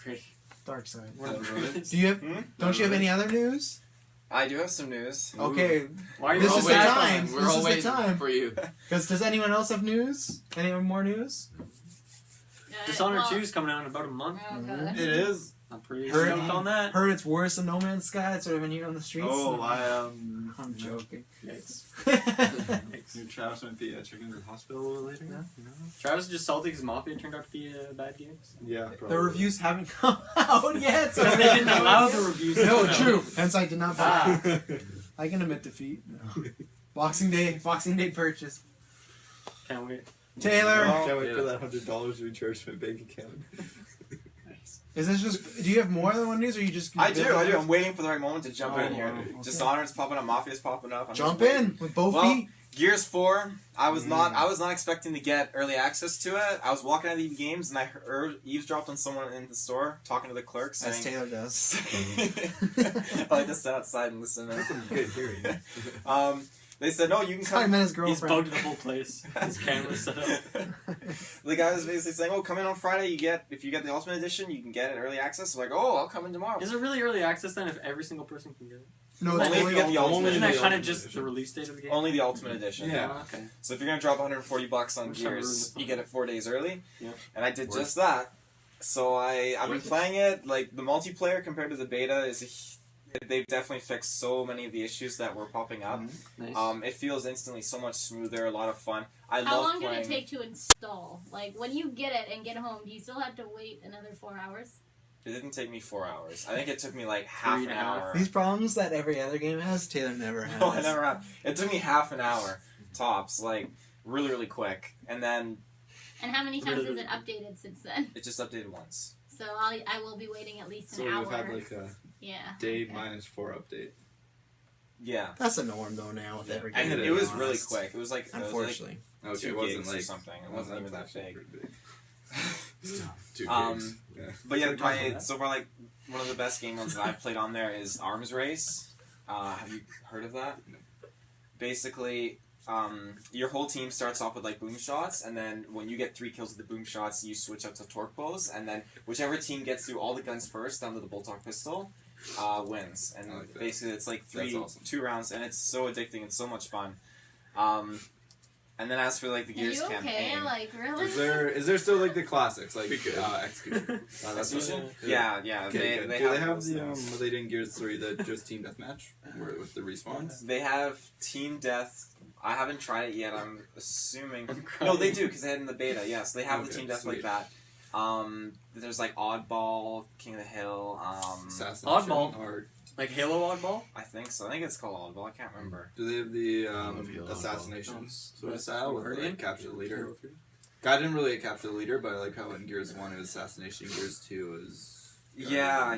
Great. Dark side. Really? Do you have? Hmm? Don't you have any other news? I do have some news. Okay, Why are you This all is the waiting? time. We're This all is the waiting time. for you. because does anyone else have news? Anyone more news? Dishonored well, 2 is coming out in about a month. Oh, God. It is. I'm pretty Heard- stoked on that. Heard it's worse than No Man's Sky. That's what I've been hearing on the streets. Oh, I'm joking. Yikes. New Travis might be checking into the hospital a little later. Travis is just salty because Mafia turned out to be a bad game. Yeah, probably. The reviews haven't come out yet, so Because they didn't allow the reviews. to No, come out. true. Hence, I did not buy. Ah. I can admit defeat. No. Boxing Day purchase. Can't wait. Taylor, Can't wait for that $100 we charged my bank account. is this just? Do you have more than one news, or you just? I do. I'm waiting for the right moment to jump Oh, in here. wow, okay. Dishonored's popping up, Mafia's popping up. I'm just Jump waiting. in with both Well, feet. Gears 4, I was not expecting to get early access to it. I was walking out of the games and I eavesdropped on someone in the store talking to the clerk As saying Taylor does. I like to sit outside and listen. That's some good hearing. They said, no, you can Sorry, come. met his He's girlfriend. bugged the whole place. His camera's set up. The guy was basically saying, oh, come in on Friday, if you get the Ultimate Edition, you can get it early access. I'm like, oh, I'll come in tomorrow. Is it really early access then if every single person can get it? No, Only it's if you get the Ultimate Isn't that Edition. kind of just the release date of the game? Only the Ultimate Edition. Yeah. Oh, okay. So if you're going to drop $140 on I'm just trying to ruin Gears, the you get it 4 days early. Yeah. And I did just that. So I've been playing it. Like, the multiplayer compared to the beta they've definitely fixed so many of the issues that were popping up. Nice. It feels instantly so much smoother, a lot of fun. I How love long did playing. it take to install? Like, when you get it and get home, do you still have to wait another 4 hours? It didn't take me 4 hours. I think it took me like half an 3.5. hour. These problems that every other game has, Taylor never has. No, I never have. It took me half an hour tops, like really, really quick, and then And how many times has it updated since then? it just updated once. So I will be waiting at least So an hour. we've had like a Yeah. day okay. -4 update. Yeah, That's the norm though now with every game. and to it be was really honest. quick. It was like Unfortunately. Okay, 2 it wasn't gigs or like something. It wasn't even that actually big. pretty big. 2 Um, gigs. Yeah. But yeah, Can we talk about that? so far like one of the best game modes that I've played on there is Arms Race. Have you heard of that? Basically, your whole team starts off with like boom shots, and then when you get 3 kills with the boom shots, you switch up to torque bows, and then whichever team gets through all the guns first down to the bolt-on pistol wins. And I like that. basically, it's like That's awesome. 2 rounds, and it's so addicting. It's so much fun. And then as for like the Are Gears you okay? campaign, Like, really? Is there still like the classics like We could. Execution? Execution? Yeah. Yeah. Okay, They do they have have those the things. what they did in Gears 3, the just team deathmatch with the respawns? They have Team Death. I haven't tried it yet. I'm assuming. I'm No, they crying. do because they had it in the beta. Yes, they have the Okay, Team Death sweet. like that. There's like Oddball, King of the Hill. Assassination Oddball. or Like Halo Oddball? I think so. I think it's called Oddball. I can't remember. do they have the love Halo assassination sort of Oh. style with Guardian? like capture the leader? I didn't really capture the leader, but I like how in Gears 1 it was assassination, Gears 2 is Yeah.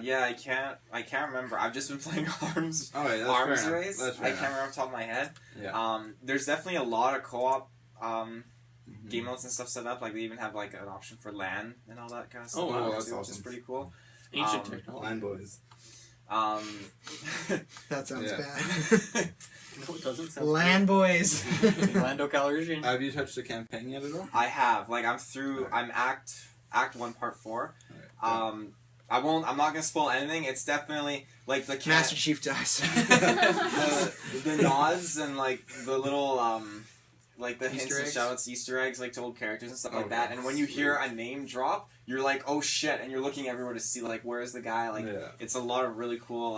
I can't remember. I've just been playing Arms Oh, yeah, that's Arms fair enough. Race. That's fair I can't remember off the top of my head. Yeah. There's definitely a lot of co-op. Mhm. Game modes and stuff set up. Like they even have like an option for LAN and all that kind of stuff. Oh, wow, that's too, which is awesome. pretty cool. Ancient Um, technology. Line boys. That sounds No, it doesn't bad. Land boys. Lando Calrissian. Have you touched the campaign yet at all? I have. Like I'm through. I'm Act 1, Part 4. Alright, I'm not gonna spoil anything. It's definitely like the Master Chief dies. the nods and like the little like the hints Easter and eggs? shout-outs, Easter eggs, like to old characters and stuff like Oh, that. yeah. And when you hear a name drop, you're like, oh shit, and you're looking everywhere to see like where's the guy. Like Yeah. it's a lot of really cool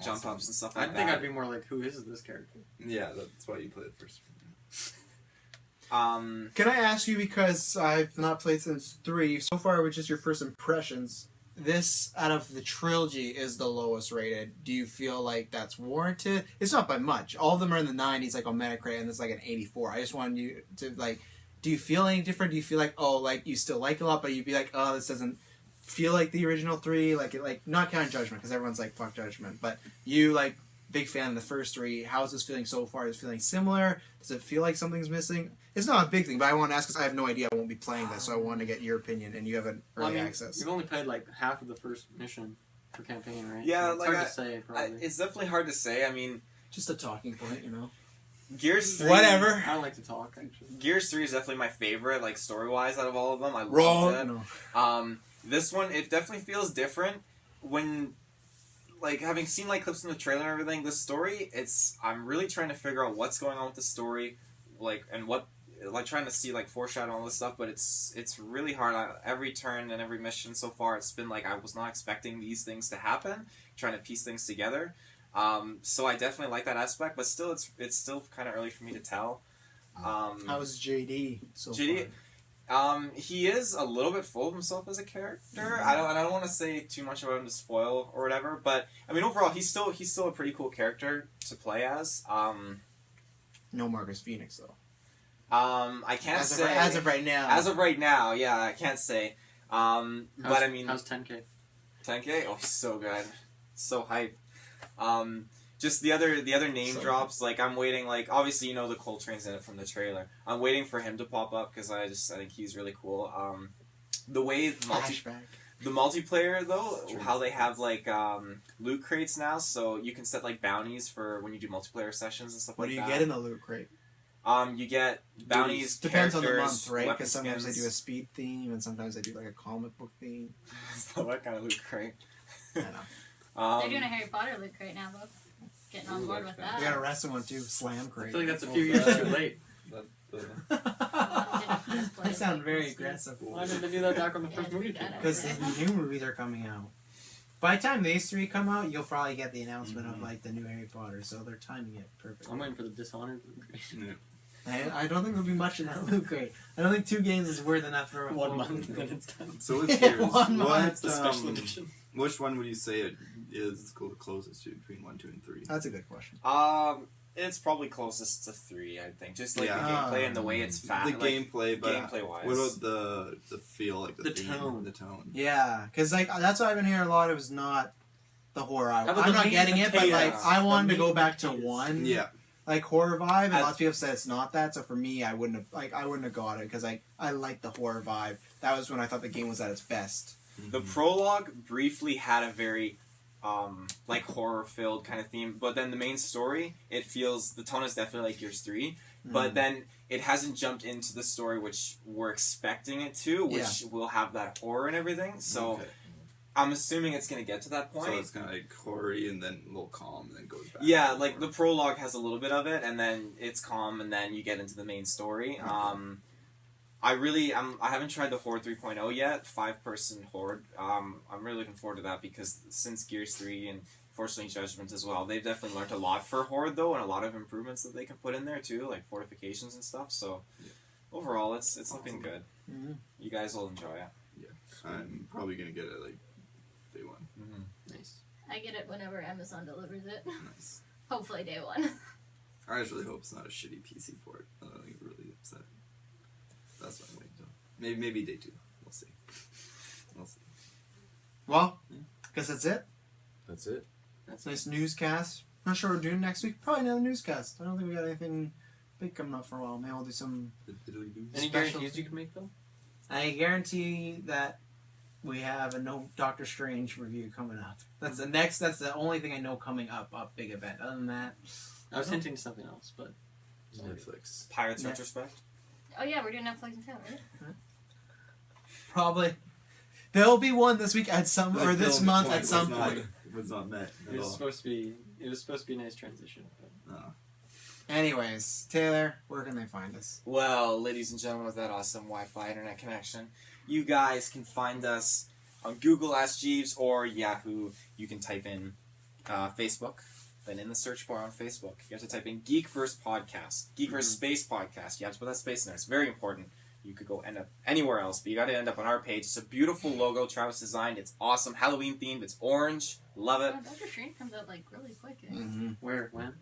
jump Awesome. ups and stuff I like think that. I'd be more like, who is this character? Yeah, that's why you play it first. Can I ask you, because I've not played since 3, so far, which is your first impressions, this, out of the trilogy, is the lowest rated. Do you feel like that's warranted? It's not by much. All of them are in the 90s, like on Metacritic, and it's like an 84. I just wanted you to, like, do you feel any different? Do you feel like, oh, like, you still like it a lot, but you'd be like, oh, this doesn't feel like the original 3? Like not counting Judgment, because everyone's like, fuck Judgment, but you, like, big fan of the first 3. How's this feeling so far? Is it feeling similar? Does it feel like something's missing? It's not a big thing, but I want to ask because I have no idea. I won't be playing this, so I want to get your opinion, and you have an early access. You've only played like half of the first mission for campaign, right? Yeah, So it's like hard to say, probably. it's definitely hard to say. I mean, Just a talking point, you know. Gears 3... Whatever. I don't like to talk, actually. Gears 3 is definitely my favorite, like, story-wise out of all of them. I Wrong. loved it. No. This one, it definitely feels different. When, like, having seen, like, clips from the trailer and everything, the story, I'm really trying to figure out what's going on with the story, like, and what, like, trying to see, like, foreshadow all this stuff, but it's really hard. Every turn and every mission so far, it's been, like, I was not expecting these things to happen, trying to piece things together. So I definitely like that aspect, but still, it's still kind of early for me to tell. How's JD so JD, he is a little bit full of himself as a character. I don't want to say too much about him to spoil or whatever, but I mean overall he's still a pretty cool character to play as. No Marcus Phoenix though. I can't say as of right now. As of right now, yeah, I can't say. But I mean, How's 10K? 10K? Oh, he's so good, so hype. Just the other name drops. Like I'm waiting. Like obviously you know the Coltrane's in it from the trailer. I'm waiting for him to pop up because I think he's really cool. The way the multiplayer though, how they have like loot crates now, so you can set like bounties for when you do multiplayer sessions and stuff What like do that. you get in the loot crate? You get bounties. Depends on the characters, month, right? weapon Because sometimes skins. they do a speed theme, and sometimes they do like a comic book theme. So what kind of loot crate? I know. They're doing a Harry Potter loot crate now, though. Getting on board with that. We got a wrestling one too, Slam I crate. feel like that's a few years too late. That sounds very aggressive. Why did they do that back when the Yeah, first movie do came that out? Because the new movies are coming out. By the time these 3 come out, you'll probably get the announcement of like the new Harry Potter, so they're timing it perfectly. I'm waiting for the Dishonored loot crate. I don't think there'll be much in that loot crate. I don't think 2 games is worth enough for a 1 full month loot and crate. then it's done. So what's yours? 1 month. What, The special edition. which one would you say it is closest to between 1, 2, and 3? That's a good question. It's probably closest to 3, I think. Just like Yeah. the gameplay and the way it's fast. The gameplay, but gameplay-wise. what about the feel, like The theme, tone. the tone? Yeah, because like that's what I've been hearing a lot of is not the horror. How about I'm the not meat getting and it, but like potatoes? I wanted The to go meat and back to potatoes. 1 Yeah. like horror vibe, and I- lots of people said it's not that. So for me, I wouldn't have got it because I like the horror vibe. That was when I thought the game was at its best. The prologue briefly had a very like horror-filled kind of theme, but then the main story, the tone is definitely like Gears 3, but then it hasn't jumped into the story which we're expecting it to, which will have that horror and everything. So Okay. I'm assuming it's gonna get to that point. So it's kind of like horror-y and then a little calm and then goes back. Yeah, to like horror. the prologue has a little bit of it, and then it's calm, and then you get into the main story. I haven't tried the Horde 3.0 yet, 5-person Horde. I'm really looking forward to that because since Gears 3 and fortunately Judgment as well, they've definitely learned a lot for Horde though, and a lot of improvements that they can put in there too, like fortifications and stuff. So overall, it's looking good. Mm-hmm. You guys will enjoy it. Yeah, I'm probably gonna get it like day 1. Nice. I get it whenever Amazon delivers it. Nice. Hopefully day 1. I just really hope it's not a shitty PC port. I don't get really upset. That's what I'm waiting till. Maybe day 2. We'll see. We'll see. Well, guess that's it. That's it. That's a nice newscast. Not sure what we're doing next week. Probably another newscast. I don't think we got anything big coming up for a while. Maybe we'll do some. Any Special- guarantees you can make though? I guarantee that we have a no Doctor Strange review coming up. That's the next. That's the only thing I know coming up. A big event. Other than that, I was hinting to something else, but Netflix. Pirates Yeah. retrospect. Oh yeah, we're doing Netflix and chill, right? probably there'll be one this week at some or this month at some point. It was not met it at was all. supposed to be. It was supposed to be a nice transition. But No. Anyways, Taylor, where can they find us? Well, ladies and gentlemen, with that awesome Wi-Fi internet connection, you guys can find us on Google Ask Jeeves or Yahoo. You can type in Facebook. Then in the search bar on Facebook, you have to type in GeekVerse Podcast. GeekVerse Space Podcast. You have to put that space in there. It's very important. You could go end up anywhere else, but you got to end up on our page. It's a beautiful logo Travis designed. It's awesome. Halloween themed. It's orange. Love it. Doctor Strange comes out like really quick. Mm-hmm. Where? When?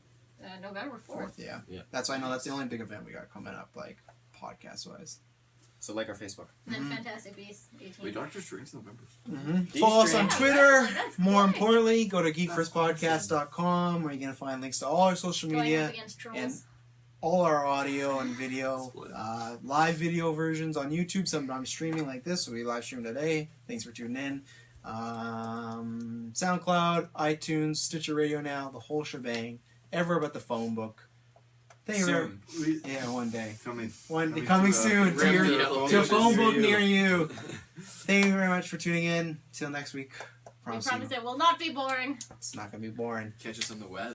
November 4th. Yeah. Yeah. That's why I know that's the only big event we got coming up, like podcast wise. So like our Facebook. And then Fantastic Beasts 18. Wait, Doctor Strange November. Follow us on Geek Twitter. That's More great. importantly, go to geekfirstpodcast.com where you're going to find links to all our social Going media up against trolls. and all our audio and video, live video versions on YouTube. Sometimes streaming like this, so we live stream today. Thanks for tuning in. SoundCloud, iTunes, Stitcher Radio now, the whole shebang. Ever but the phone book. Thank you very Soon. Yeah, one day. Coming Coming soon to, Rim your, the to a phone book you. near you. Thank you very much for tuning in. Till next week. We Promise promise you, it will not be boring. it's not going to be boring. Catch us on the web.